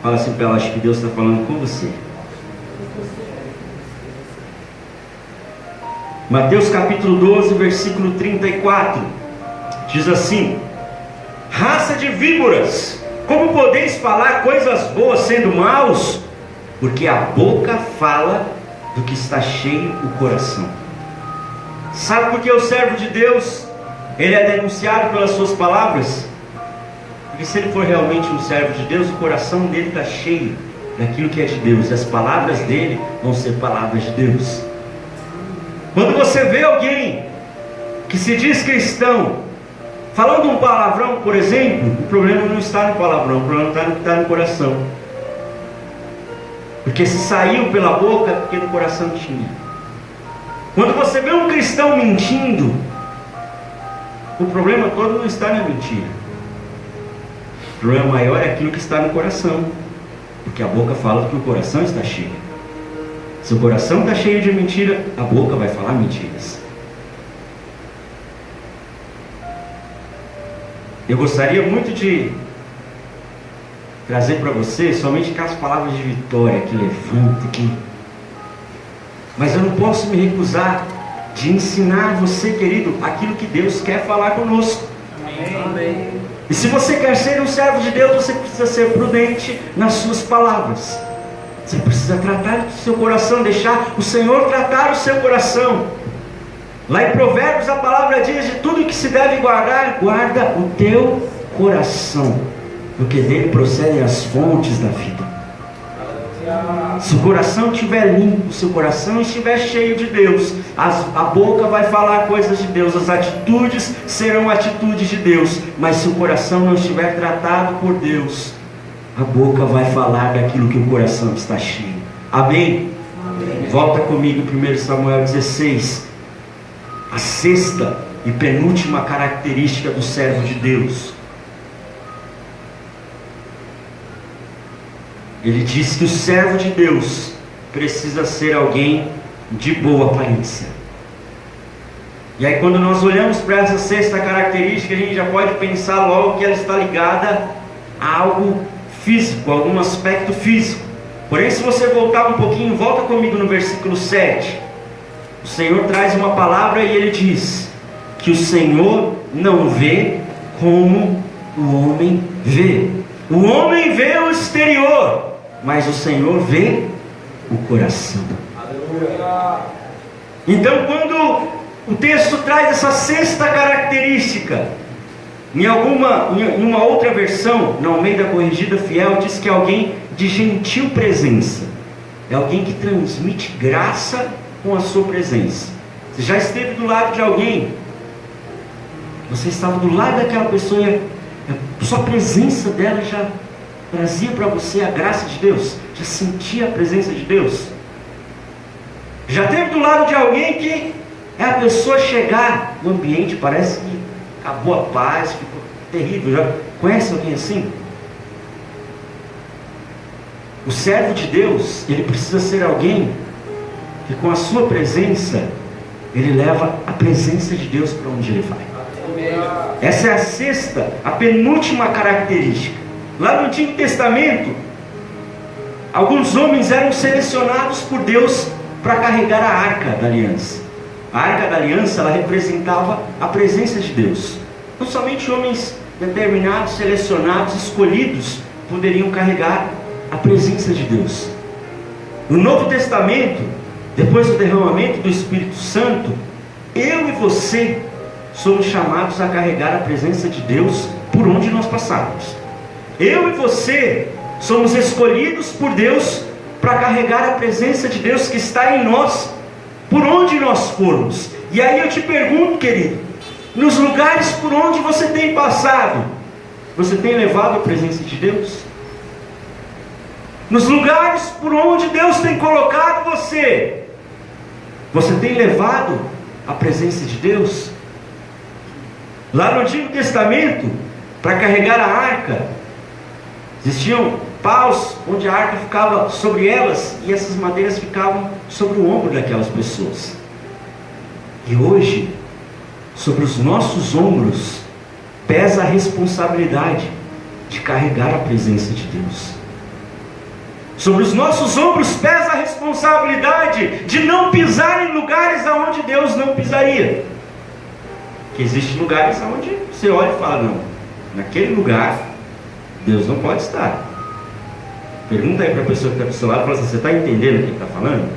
Fala assim para ela: acho que Deus está falando com você. Mateus capítulo 12, versículo 34. Diz assim: raça de víboras, como podeis falar coisas boas sendo maus? Porque a boca fala do que está cheio o coração. Sabe por que o servo de Deus, ele é denunciado pelas suas palavras? Porque se ele for realmente um servo de Deus, o coração dele está cheio daquilo que é de Deus, e as palavras dele vão ser palavras de Deus. Quando você vê alguém que se diz cristão falando um palavrão, por exemplo, o problema não está no palavrão, o problema está no coração. Porque se saiu pela boca, porque no coração tinha. Quando você vê um cristão mentindo, o problema todo não está na mentira. O problema maior é aquilo que está no coração. Porque a boca fala que o coração está cheio. Se o coração está cheio de mentira, a boca vai falar mentiras. Eu gostaria muito de trazer para você somente aquelas palavras de vitória que levantam, mas eu não posso me recusar de ensinar você, querido, aquilo que Deus quer falar conosco. Amém. E se você quer ser um servo de Deus, você precisa ser prudente nas suas palavras. Você precisa tratar do seu coração, deixar o Senhor tratar o seu coração. Lá em Provérbios a palavra diz: de tudo que se deve guardar, guarda o teu coração, porque dele procedem as fontes da vida. Se o coração estiver limpo, se o coração estiver cheio de Deus, a boca vai falar coisas de Deus, as atitudes serão atitudes de Deus. Mas se o coração não estiver tratado por Deus, a boca vai falar daquilo que o coração está cheio. Amém? Amém. Volta comigo, 1 Samuel 16. A sexta e penúltima característica do servo de Deus. Ele diz que o servo de Deus precisa ser alguém de boa aparência. E aí quando nós olhamos para essa sexta característica, a gente já pode pensar logo que ela está ligada a algo físico, algum aspecto físico. Porém, se você voltar um pouquinho, volta comigo no versículo 7. O Senhor traz uma palavra e ele diz que o Senhor não vê como o homem vê. O homem vê o exterior, mas o Senhor vê o coração. Aleluia. Então, quando o texto traz essa sexta característica, em uma outra versão, na Almeida Corrigida Fiel, diz que é alguém de gentil presença. É alguém que transmite graça com a sua presença. Você já esteve do lado de alguém? Você estava do lado daquela pessoa e a sua presença dela já trazia para você a graça de Deus? Já sentia a presença de Deus? Já esteve do lado de alguém que é a pessoa chegar no ambiente, parece que acabou a paz, ficou terrível? Já conhece alguém assim? O servo de Deus, ele precisa ser alguém que com a sua presença, ele leva a presença de Deus para onde ele vai. Essa é a sexta, a penúltima característica. Lá no Antigo Testamento, alguns homens eram selecionados por Deus para carregar a Arca da Aliança. A Arca da Aliança, ela representava a presença de Deus. Não somente homens determinados, selecionados, escolhidos poderiam carregar a presença de Deus. No Novo Testamento, depois do derramamento do Espírito Santo, eu e você somos chamados a carregar a presença de Deus por onde nós passarmos. Eu e você somos escolhidos por Deus para carregar a presença de Deus que está em nós, por onde nós formos. E aí eu te pergunto, querido, nos lugares por onde você tem passado, você tem levado a presença de Deus? Nos lugares por onde Deus tem colocado você, você tem levado a presença de Deus? Lá no Antigo Testamento, para carregar a arca, existiam paus onde a arca ficava sobre elas, e essas madeiras ficavam sobre o ombro daquelas pessoas. E hoje, sobre os nossos ombros, pesa a responsabilidade de carregar a presença de Deus. Sobre os nossos ombros pesa a responsabilidade de não pisar em lugares aonde Deus não pisaria. Que existem lugares onde você olha e fala, não, naquele lugar Deus não pode estar. Pergunta aí para a pessoa que está do seu lado, fala assim, você está entendendo o que ele está falando?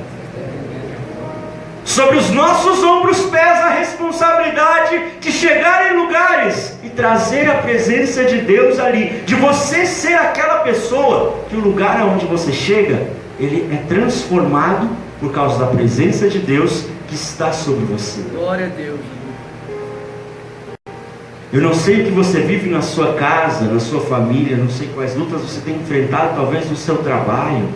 Sobre os nossos ombros pesa a responsabilidade de chegar em lugares e trazer a presença de Deus ali, de você ser aquela pessoa que o lugar aonde você chega, ele é transformado por causa da presença de Deus que está sobre você. Glória a Deus. Eu não sei o que você vive na sua casa, na sua família, não sei quais lutas você tem enfrentado, talvez no seu trabalho,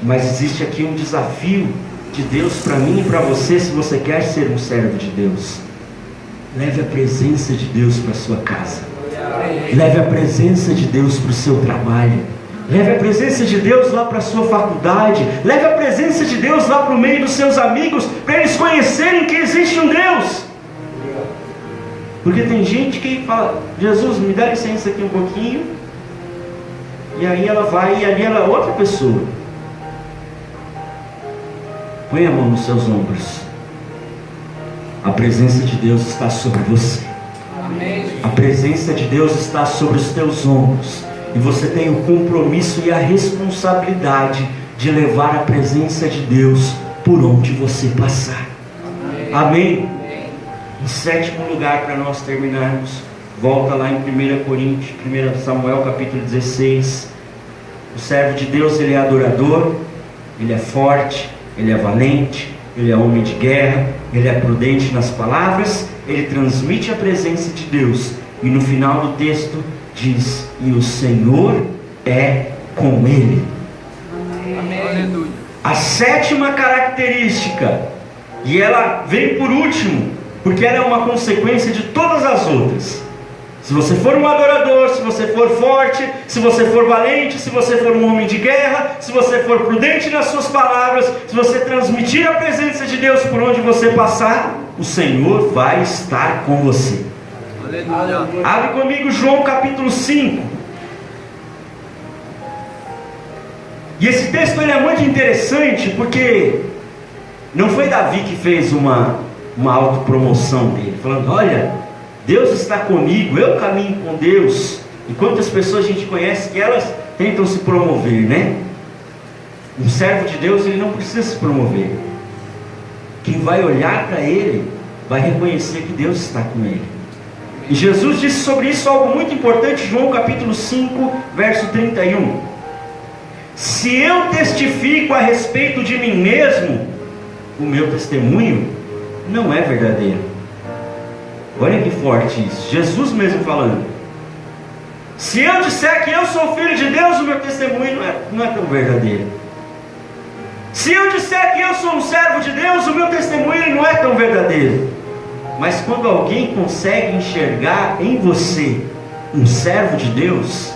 mas existe aqui um desafio de Deus para mim e para você, se você quer ser um servo de Deus. Leve a presença de Deus para a sua casa, leve a presença de Deus para o seu trabalho, leve a presença de Deus lá para a sua faculdade, leve a presença de Deus lá para o meio dos seus amigos, para eles conhecerem que existe um Deus. Porque tem gente que fala, Jesus, me dá licença aqui um pouquinho, e aí ela vai, e ali ela é outra pessoa. Põe a mão nos seus ombros. A presença de Deus está sobre você. Amém. A presença de Deus está sobre os teus ombros. E você tem o compromisso e a responsabilidade de levar a presença de Deus por onde você passar. Amém? Em sétimo lugar, para nós terminarmos, volta lá em 1 Samuel capítulo 16. O servo de Deus, ele é adorador, ele é forte, ele é valente, ele é homem de guerra, ele é prudente nas palavras, ele transmite a presença de Deus. E no final do texto diz, e o Senhor é com ele. Amém. A sétima característica, e ela vem por último, porque ela é uma consequência de todas as outras. Se você for um adorador, se você for forte, se você for valente, se você for um homem de guerra, se você for prudente nas suas palavras, se você transmitir a presença de Deus por onde você passar, o Senhor vai estar com você. Aleluia. Abre comigo João capítulo 5. E esse texto ele é muito interessante, porque não foi Davi que fez uma autopromoção dele, falando, olha, Deus está comigo, eu caminho com Deus. E quantas pessoas a gente conhece que elas tentam se promover, né? Um servo de Deus, ele não precisa se promover. Quem vai olhar para ele, vai reconhecer que Deus está com ele. E Jesus disse sobre isso algo muito importante, João capítulo 5, verso 31. Se eu testifico a respeito de mim mesmo, o meu testemunho não é verdadeiro. Olha que forte isso, Jesus mesmo falando. Se eu disser que eu sou filho de Deus, o meu testemunho não é tão verdadeiro. Se eu disser que eu sou um servo de Deus, o meu testemunho não é tão verdadeiro. Mas quando alguém consegue enxergar em você um servo de Deus,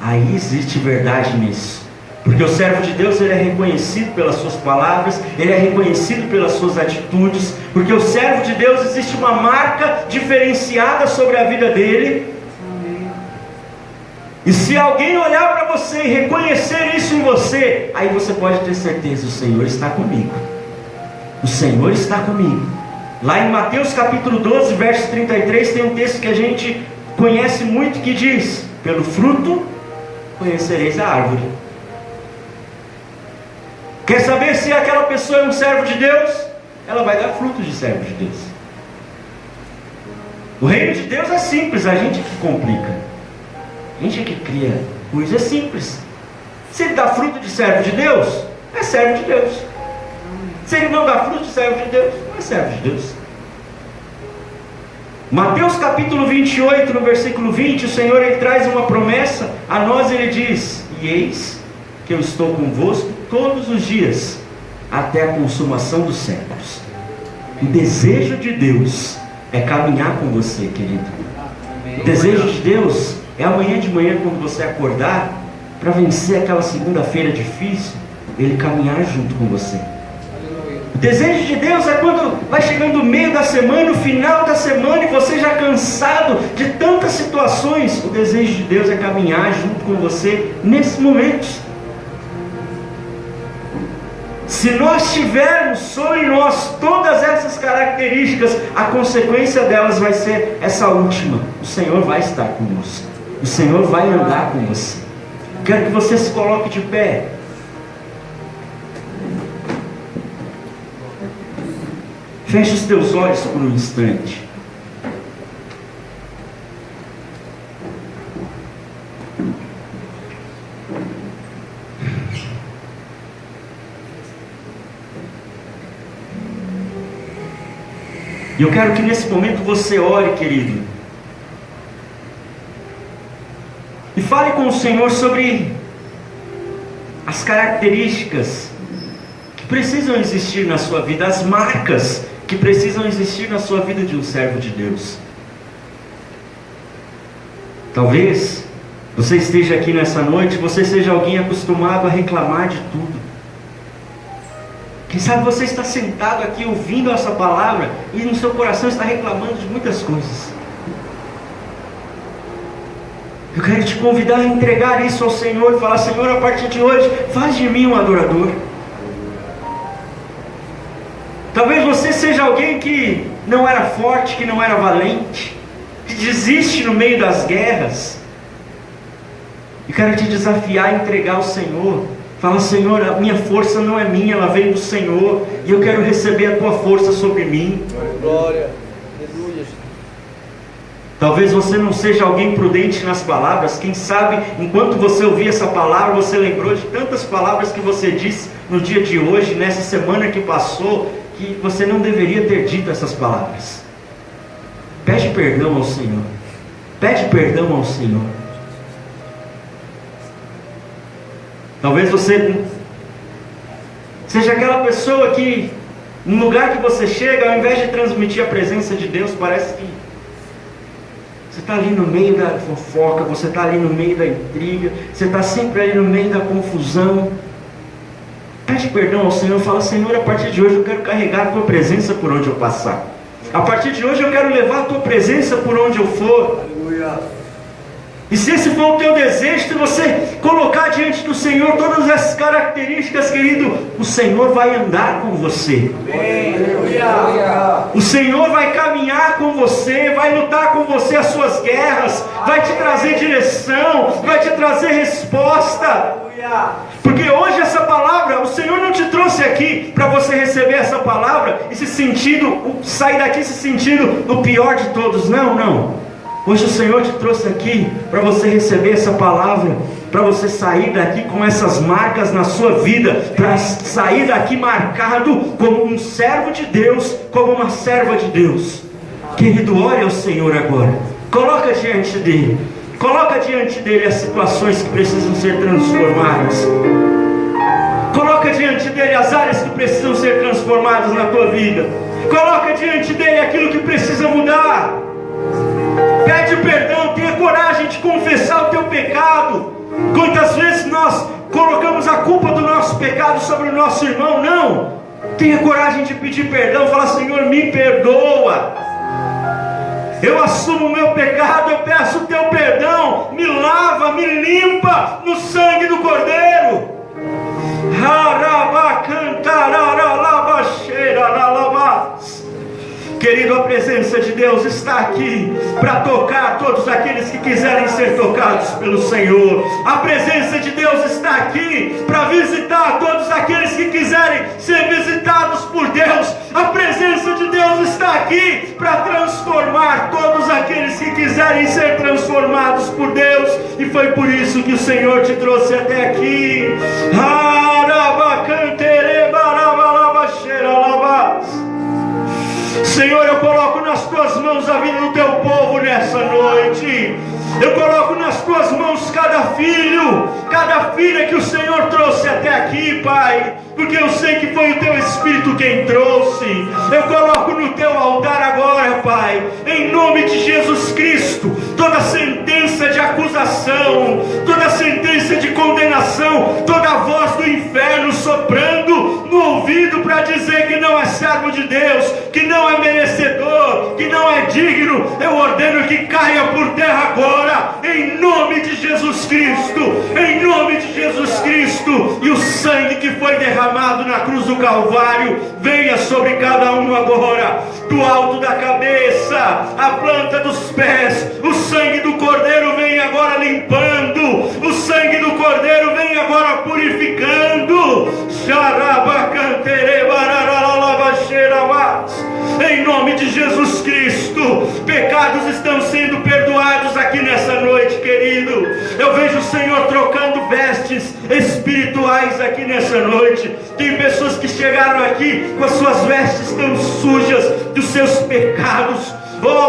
aí existe verdade nisso. Porque o servo de Deus, ele é reconhecido pelas suas palavras, ele é reconhecido pelas suas atitudes, porque o servo de Deus, existe uma marca diferenciada sobre a vida dele. E se alguém olhar para você e reconhecer isso em você, aí você pode ter certeza, o Senhor está comigo. O Senhor está comigo. Lá em Mateus capítulo 12, verso 33, tem um texto que a gente conhece muito, que diz, pelo fruto conhecereis a árvore. Quer saber se aquela pessoa é um servo de Deus? Ela vai dar fruto de servo de Deus. O reino de Deus é simples, a gente que complica. A gente é que cria coisa simples. Se ele dá fruto de servo de Deus, é servo de Deus. Se ele não dá fruto de servo de Deus, não é servo de Deus. Mateus capítulo 28, no versículo 20, o Senhor ele traz uma promessa a nós. Ele diz: e eis que eu estou convosco todos os dias, até a consumação dos séculos. O desejo de Deus é caminhar com você, querido. O desejo de Deus é amanhã de manhã, quando você acordar, para vencer aquela segunda-feira difícil, Ele caminhar junto com você. O desejo de Deus é quando vai chegando o meio da semana, o final da semana, e você já cansado de tantas situações. O desejo de Deus é caminhar junto com você nesses momentos. Se nós tivermos sobre nós todas essas características, a consequência delas vai ser essa última: o Senhor vai estar conosco, o Senhor vai andar com você. Quero que você se coloque de pé. Feche os teus olhos por um instante. E eu quero que nesse momento você ore, querido, e fale com o Senhor sobre as características que precisam existir na sua vida, as marcas que precisam existir na sua vida de um servo de Deus. Talvez você esteja aqui nessa noite, você seja alguém acostumado a reclamar de tudo. Quem sabe você está sentado aqui ouvindo essa palavra e no seu coração está reclamando de muitas coisas. Eu quero te convidar a entregar isso ao Senhor e falar: Senhor, a partir de hoje, faz de mim um adorador. Talvez você seja alguém que não era forte, que não era valente, que desiste no meio das guerras. Eu quero te desafiar a entregar ao Senhor. Fala: Senhor, a minha força não é minha, ela vem do Senhor, e eu quero receber a tua força sobre mim. Glória, aleluia. Talvez você não seja alguém prudente nas palavras. Quem sabe, enquanto você ouvia essa palavra, você lembrou de tantas palavras que você disse no dia de hoje, nessa semana que passou, que você não deveria ter dito essas palavras. Pede perdão ao Senhor. Pede perdão ao Senhor. Talvez você seja aquela pessoa que, no lugar que você chega, ao invés de transmitir a presença de Deus, parece que você está ali no meio da fofoca, você está ali no meio da intriga, você está sempre ali no meio da confusão. Pede perdão ao Senhor, fala: Senhor, a partir de hoje eu quero carregar a tua presença por onde eu passar. A partir de hoje eu quero levar a tua presença por onde eu for. Aleluia. E se esse for o teu desejo, se você colocar diante do Senhor todas essas características, querido, o Senhor vai andar com você. Aleluia. O Senhor vai caminhar com você, vai lutar com você as suas guerras, vai te trazer direção, vai te trazer resposta. Porque hoje essa palavra, o Senhor não te trouxe aqui para você receber essa palavra e se sentindo, sair daqui se sentindo o pior de todos. Não, não. Hoje o Senhor te trouxe aqui para você receber essa palavra, para você sair daqui com essas marcas na sua vida, para sair daqui marcado como um servo de Deus, como uma serva de Deus. Querido, ore ao Senhor agora. Coloca diante dele. Coloca diante dele as situações que precisam ser transformadas. Coloca diante dele as áreas que precisam ser transformadas na tua vida. Coloca diante dele aquilo que precisa mudar. Pede perdão, tenha coragem de confessar o teu pecado. Quantas vezes nós colocamos a culpa do nosso pecado sobre o nosso irmão? Não. Tenha coragem de pedir perdão, falar: Senhor, me perdoa. Eu assumo o meu pecado, eu peço o teu perdão. Me lava, me limpa no sangue do Cordeiro. Querido, a presença de Deus está aqui para tocar todos aqueles que quiserem ser tocados pelo Senhor. A presença de Deus está aqui para visitar todos aqueles que quiserem ser visitados por Deus. A presença de Deus está aqui para transformar todos aqueles que quiserem ser transformados por Deus. E foi por isso que o Senhor te trouxe até aqui. Senhor, eu coloco nas tuas mãos a vida do teu povo nessa noite. Eu coloco nas tuas mãos cada filho, cada filha que o Senhor trouxe até aqui, Pai, porque eu sei que foi o teu Espírito quem trouxe. Eu coloco no teu altar agora, Pai, em nome de Jesus Cristo, toda sentença de acusação, toda sentença de condenação, toda voz do inferno soprando no ouvido para dizer que não é servo de Deus, que não é merecedor, que não é digno, eu ordeno que caia por terra agora, em nome de Jesus Cristo, em nome de Jesus Cristo. E o sangue que foi derramado na cruz do Calvário venha sobre cada um agora, do alto da cabeça, a planta dos pés. O sangue do Cordeiro vem agora limpando, o sangue do Cordeiro vem agora purificando. Em nome de Jesus Cristo, pecados estão sendo perdoados aqui nessa noite, querido. Eu vejo o Senhor trocando vestes espirituais aqui nessa noite. Tem pessoas que chegaram aqui com as suas vestes tão sujas dos seus pecados.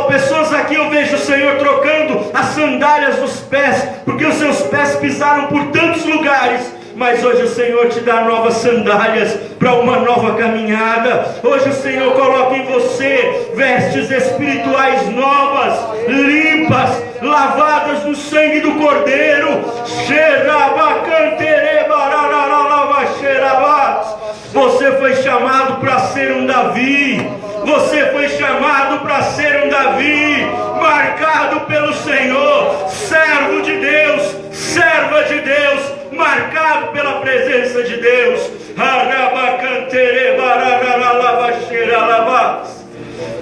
Pessoas aqui eu vejo o Senhor trocando as sandálias dos pés, porque os seus pés pisaram por tantos lugares. Mas hoje o Senhor te dá novas sandálias para uma nova caminhada. Hoje o Senhor coloca em você vestes espirituais novas, limpas, lavadas no sangue do Cordeiro. Você foi chamado para ser um Davi. Você foi chamado para ser um Davi, marcado pelo Senhor, servo de Deus, serva de Deus, marcado pela presença de Deus.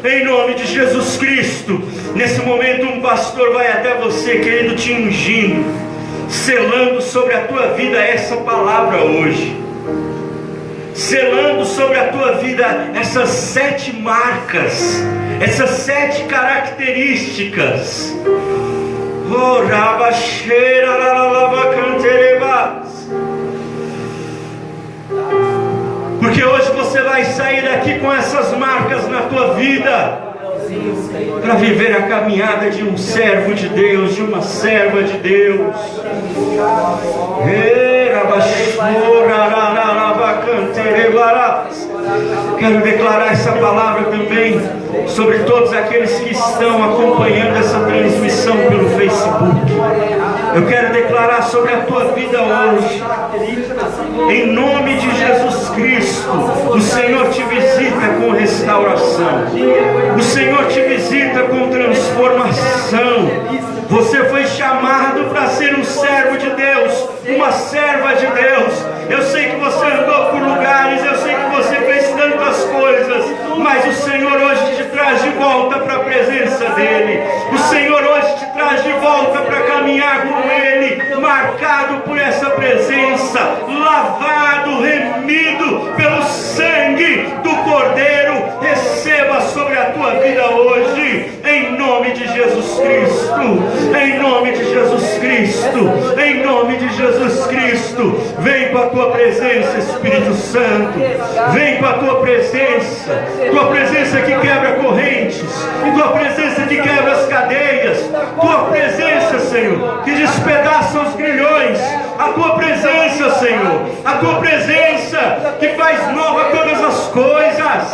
Em nome de Jesus Cristo, nesse momento um pastor vai até você, querido, te ungindo, selando sobre a tua vida essa palavra hoje, selando sobre a tua vida essas 7 marcas, essas 7 características. Porque hoje você vai sair daqui com essas marcas na tua vida, para viver a caminhada de um servo de Deus, de uma serva de Deus. Quero declarar essa palavra também sobre todos aqueles que estão acompanhando essa transmissão pelo Facebook. Eu quero declarar sobre a tua vida hoje, em nome de Jesus Cristo, o Senhor te visita com restauração, o Senhor te visita com transformação. Você foi chamado para ser um servo de Deus, uma serva de Deus. Eu sei que você andou por lugares, eu sei que você fez tantas coisas, mas o Senhor hoje te traz de volta para a presença dEle. O Senhor hoje te traz de volta para caminhar com Ele, marcado por essa presença, lavado, remido pelo sangue do Cordeiro. Receba sobre a tua vida hoje, em nome de Jesus Cristo. Em nome de Jesus Cristo, em nome de Jesus Cristo, vem com a tua presença, Espírito Santo, vem com a tua presença que quebra correntes, tua presença que quebra as cadeias, tua presença, Senhor, que despedaça os grilhões, a tua presença, Senhor, a tua presença que faz nova todas as coisas.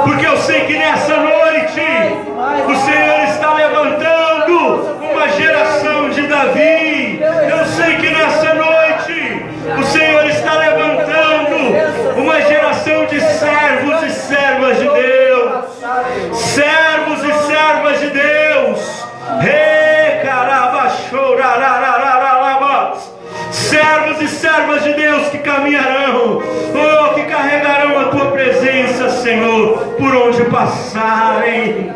Porque eu sei que nessa noite o Senhor está levantando uma geração de Davi. Eu sei que nessa noite o Senhor está levantando uma geração de servos e servas de Deus. Servos e servas de Deus. Servos servas de Deus que caminharão, oh, que carregarão a tua presença, Senhor, por onde passarem.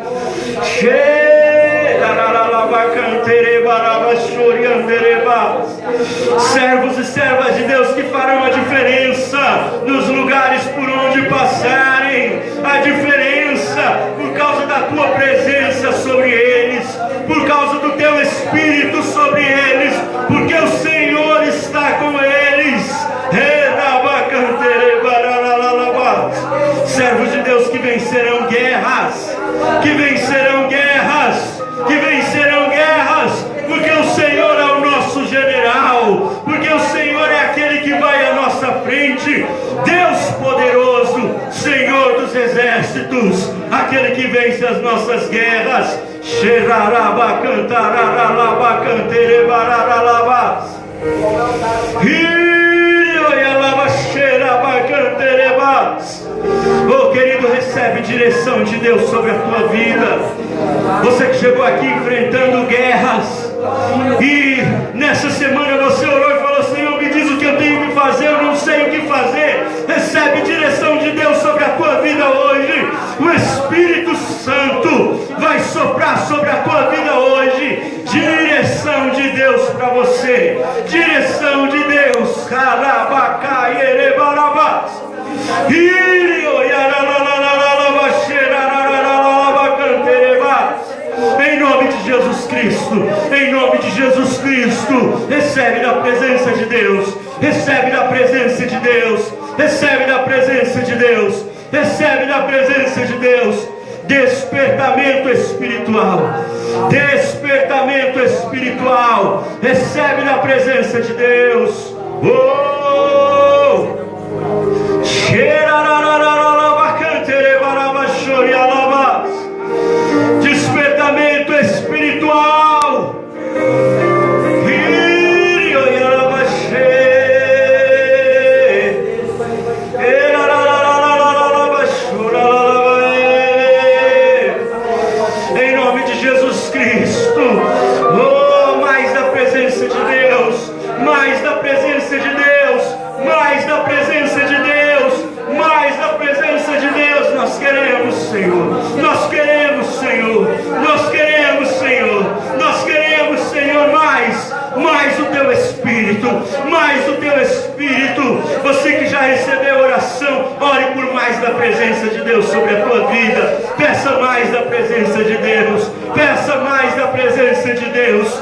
Servos e servas de Deus que farão a diferença nos lugares por onde passarem, a diferença por causa da tua presença sobre eles, por causa do teu Espírito sobre eles, porque o Senhor está com eles. Servos de Deus que vencerão guerras, que vencerão guerras, que vencerão guerras, porque o Senhor é o nosso general, porque o Senhor é aquele que vai à nossa frente, Deus poderoso, Senhor dos exércitos, aquele que vence as nossas guerras. Oh, querido, recebe direção de Deus sobre a tua vida. Você que chegou aqui enfrentando guerras, e nessa semana você orou e falou: Senhor, me diz o que eu tenho que fazer, eu não sei o que fazer. Recebe direção de Deus sobre a tua vida hoje. O Espírito Santo vai soprar sobre a tua vida hoje. Direção de Deus para você. Direção de Deus. Em nome de Jesus Cristo, em nome de Jesus Cristo, recebe da presença de Deus, recebe da presença de Deus, recebe da presença de Deus, recebe da presença de Deus. Despertamento espiritual, despertamento espiritual, recebe da presença de Deus. Oh! Despertamento espiritual. Em nome de Jesus Cristo. Oh, mais da presença de Deus, mais da presença de Deus, mais da presença de Deus, mais da presença de Deus. Nós queremos, Senhor, nós queremos, Senhor, nós queremos, Senhor, nós queremos, Senhor, mais o teu Espírito, mais o teu Espírito. Você que já recebeu oração, ore por mais da presença de Deus sobre a tua vida. Peça mais da presença de Deus, peça mais da presença de Deus.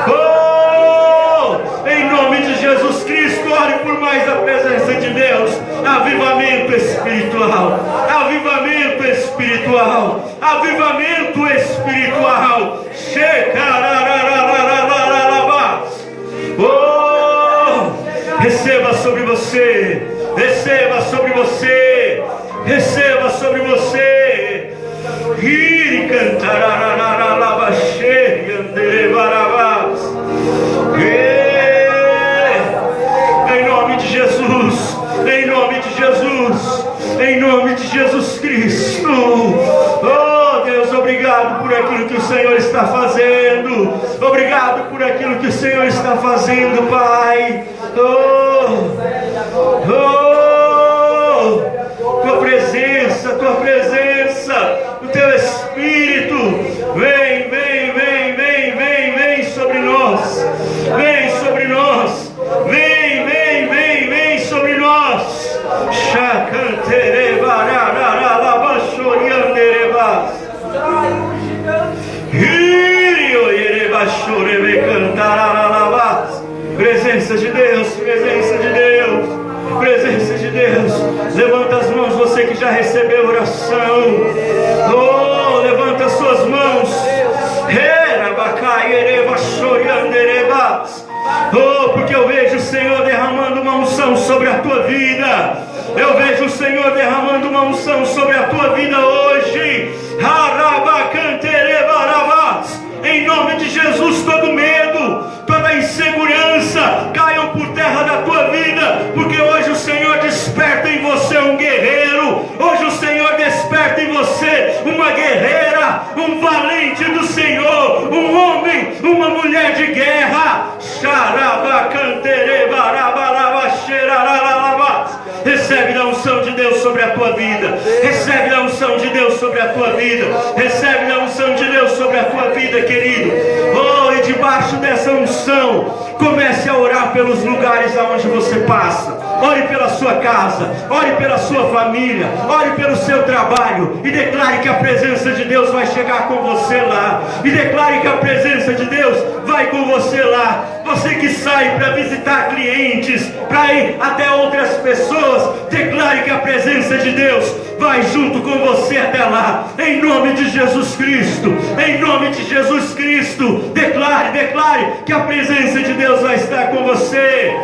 Oh, em nome de Jesus Cristo, ore por mais da presença de Deus. Avivamento espiritual, avivamento espiritual, avivamento espiritual. Oh, receba sobre você, receba sobre você, receba sobre você. E cantararararaba xerianderebarabas. Em nome de Jesus, em nome de Jesus, em nome de Jesus Cristo. Oh Deus, obrigado por aquilo que o Senhor está fazendo. Obrigado por aquilo que o Senhor está fazendo, Pai. Tua presença, o teu Espírito, vem sobre nós, vem sobre nós, vem sobre nós. Presença de Deus, presença de Deus, presença de Deus. Levanta as mãos, você que já recebeu oração. Oh, levanta as suas mãos. Oh, porque eu vejo o Senhor derramando uma unção sobre a tua vida. Eu vejo o Senhor derramando uma unção sobre a tua vida hoje. Em nome de Jesus, todo medo, toda insegurança caiam por terra da tua vida, porque hoje o Senhor desperta em você um guerreiro. Hoje o Senhor desperta em você uma guerreira, um valente do Senhor, um homem, uma mulher Recebe a unção de Deus sobre a tua vida. Recebe a unção de Deus sobre a tua vida. Recebe a unção de Deus sobre a tua vida, querido. Oh, e debaixo dessa unção, comece a orar pelos lugares aonde você passa. Ore pela sua casa, ore pela sua família, ore pelo seu trabalho e declare que a presença de Deus vai chegar com você lá. E declare que a presença de Deus vai com você lá. Você que sai para visitar clientes, para ir até outras pessoas, declare que a presença de Deus vai junto com você até lá. Em nome de Jesus Cristo, em nome de Jesus Cristo, declare que a presença de Deus vai estar com você.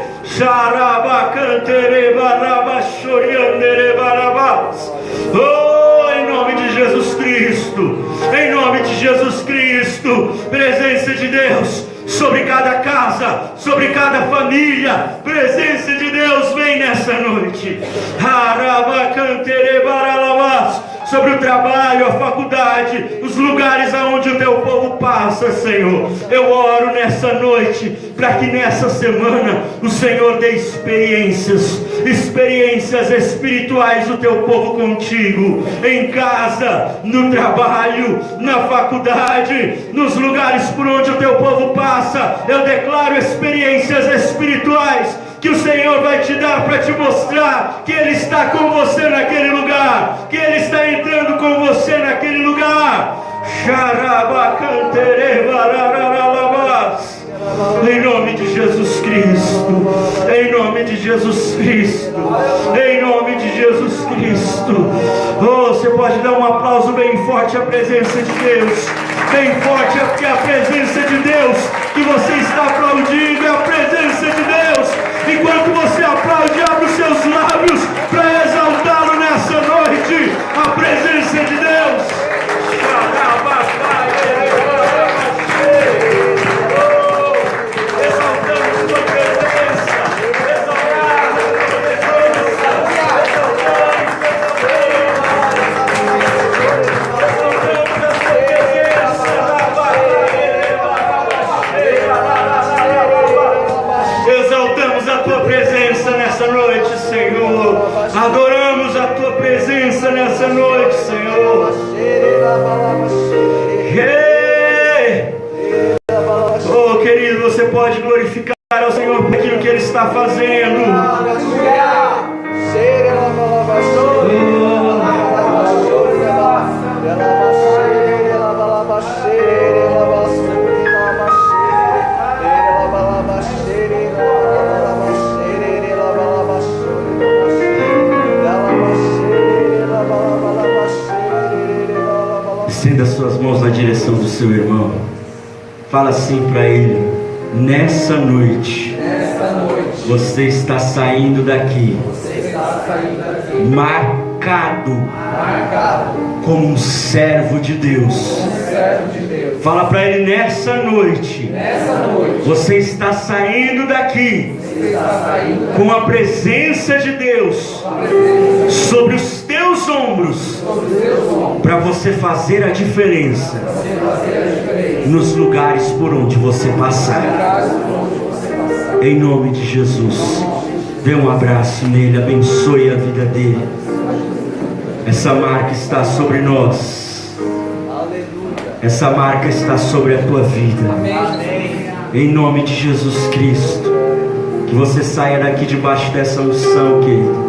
Oh, em nome de Jesus Cristo, em nome de Jesus Cristo, presença de Deus sobre cada casa, sobre cada família. Presença de Deus vem nessa noite. Sobre o trabalho, a faculdade, os lugares aonde o teu povo passa, Senhor. Eu oro nessa noite para que nessa semana o Senhor dê experiências espirituais do teu povo contigo, em casa, no trabalho, na faculdade, nos lugares por onde o teu povo passa. Eu declaro experiências espirituais que o Senhor vai te dar para te mostrar que Ele está com você naquele lugar, que Ele está entrando com você naquele lugar. Em nome de Jesus Cristo, em nome de Jesus Cristo, em nome de Jesus Cristo. Oh, você pode dar um aplauso bem forte à presença de Deus, bem forte, porque a presença de Deus que você está aplaudindo é a presença de Deus. Enquanto você aplaude, abre os seus lábios para exaltá-lo nessa noite. A presença de Deus. Exaltamos sua presença. Exaltamos a tua presença nessa noite, Senhor. Adoramos a tua presença nessa noite, Senhor. Oh, querido, você pode glorificar ao Senhor por aquilo que Ele está fazendo. Estenda suas mãos na direção do seu irmão. Fala assim para ele: nessa noite, você está saindo daqui, marcado como um servo de Deus. Fala para ele: nessa noite, você está saindo daqui com a presença de Deus sobre os teus ombros, para você fazer a diferença nos lugares por onde você passar. Em nome de Jesus, dê um abraço nele, abençoe a vida dele. Essa marca está sobre nós. Essa marca está sobre a tua vida. Em nome de Jesus Cristo, que você saia daqui debaixo dessa unção, querido.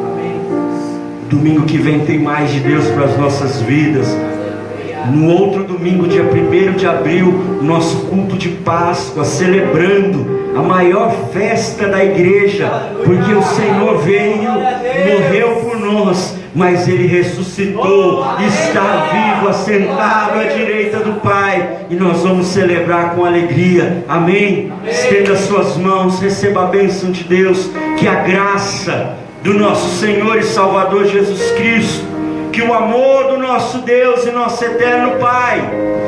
Domingo que vem tem mais de Deus para as nossas vidas. No outro domingo, dia 1º de abril, nosso culto de Páscoa, celebrando a maior festa da igreja, porque o Senhor veio, morreu por nós, mas Ele ressuscitou, está vivo, assentado à direita do Pai, e nós vamos celebrar com alegria. Amém? Estenda suas mãos, receba a bênção de Deus. Que a graça do nosso Senhor e Salvador Jesus Cristo, que o amor do nosso Deus e nosso eterno Pai,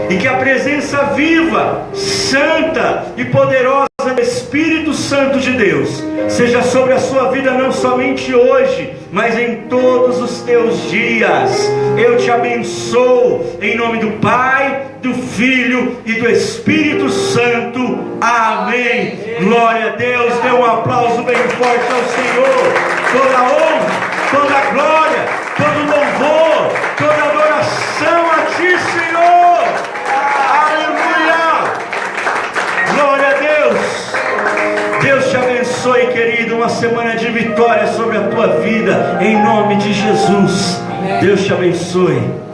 e que a presença viva, santa e poderosa do Espírito Santo de Deus seja sobre a sua vida, não somente hoje, mas em todos os teus dias. Eu te abençoo em nome do Pai, do Filho e do Espírito Santo. Amém. Glória a Deus. Dê um aplauso bem forte ao Senhor. Toda a honra, toda a glória, todo louvor, toda adoração a ti, Senhor. Aleluia. Glória a Deus. Deus te abençoe, querido. Uma semana de vitória sobre a tua vida, em nome de Jesus. Deus te abençoe.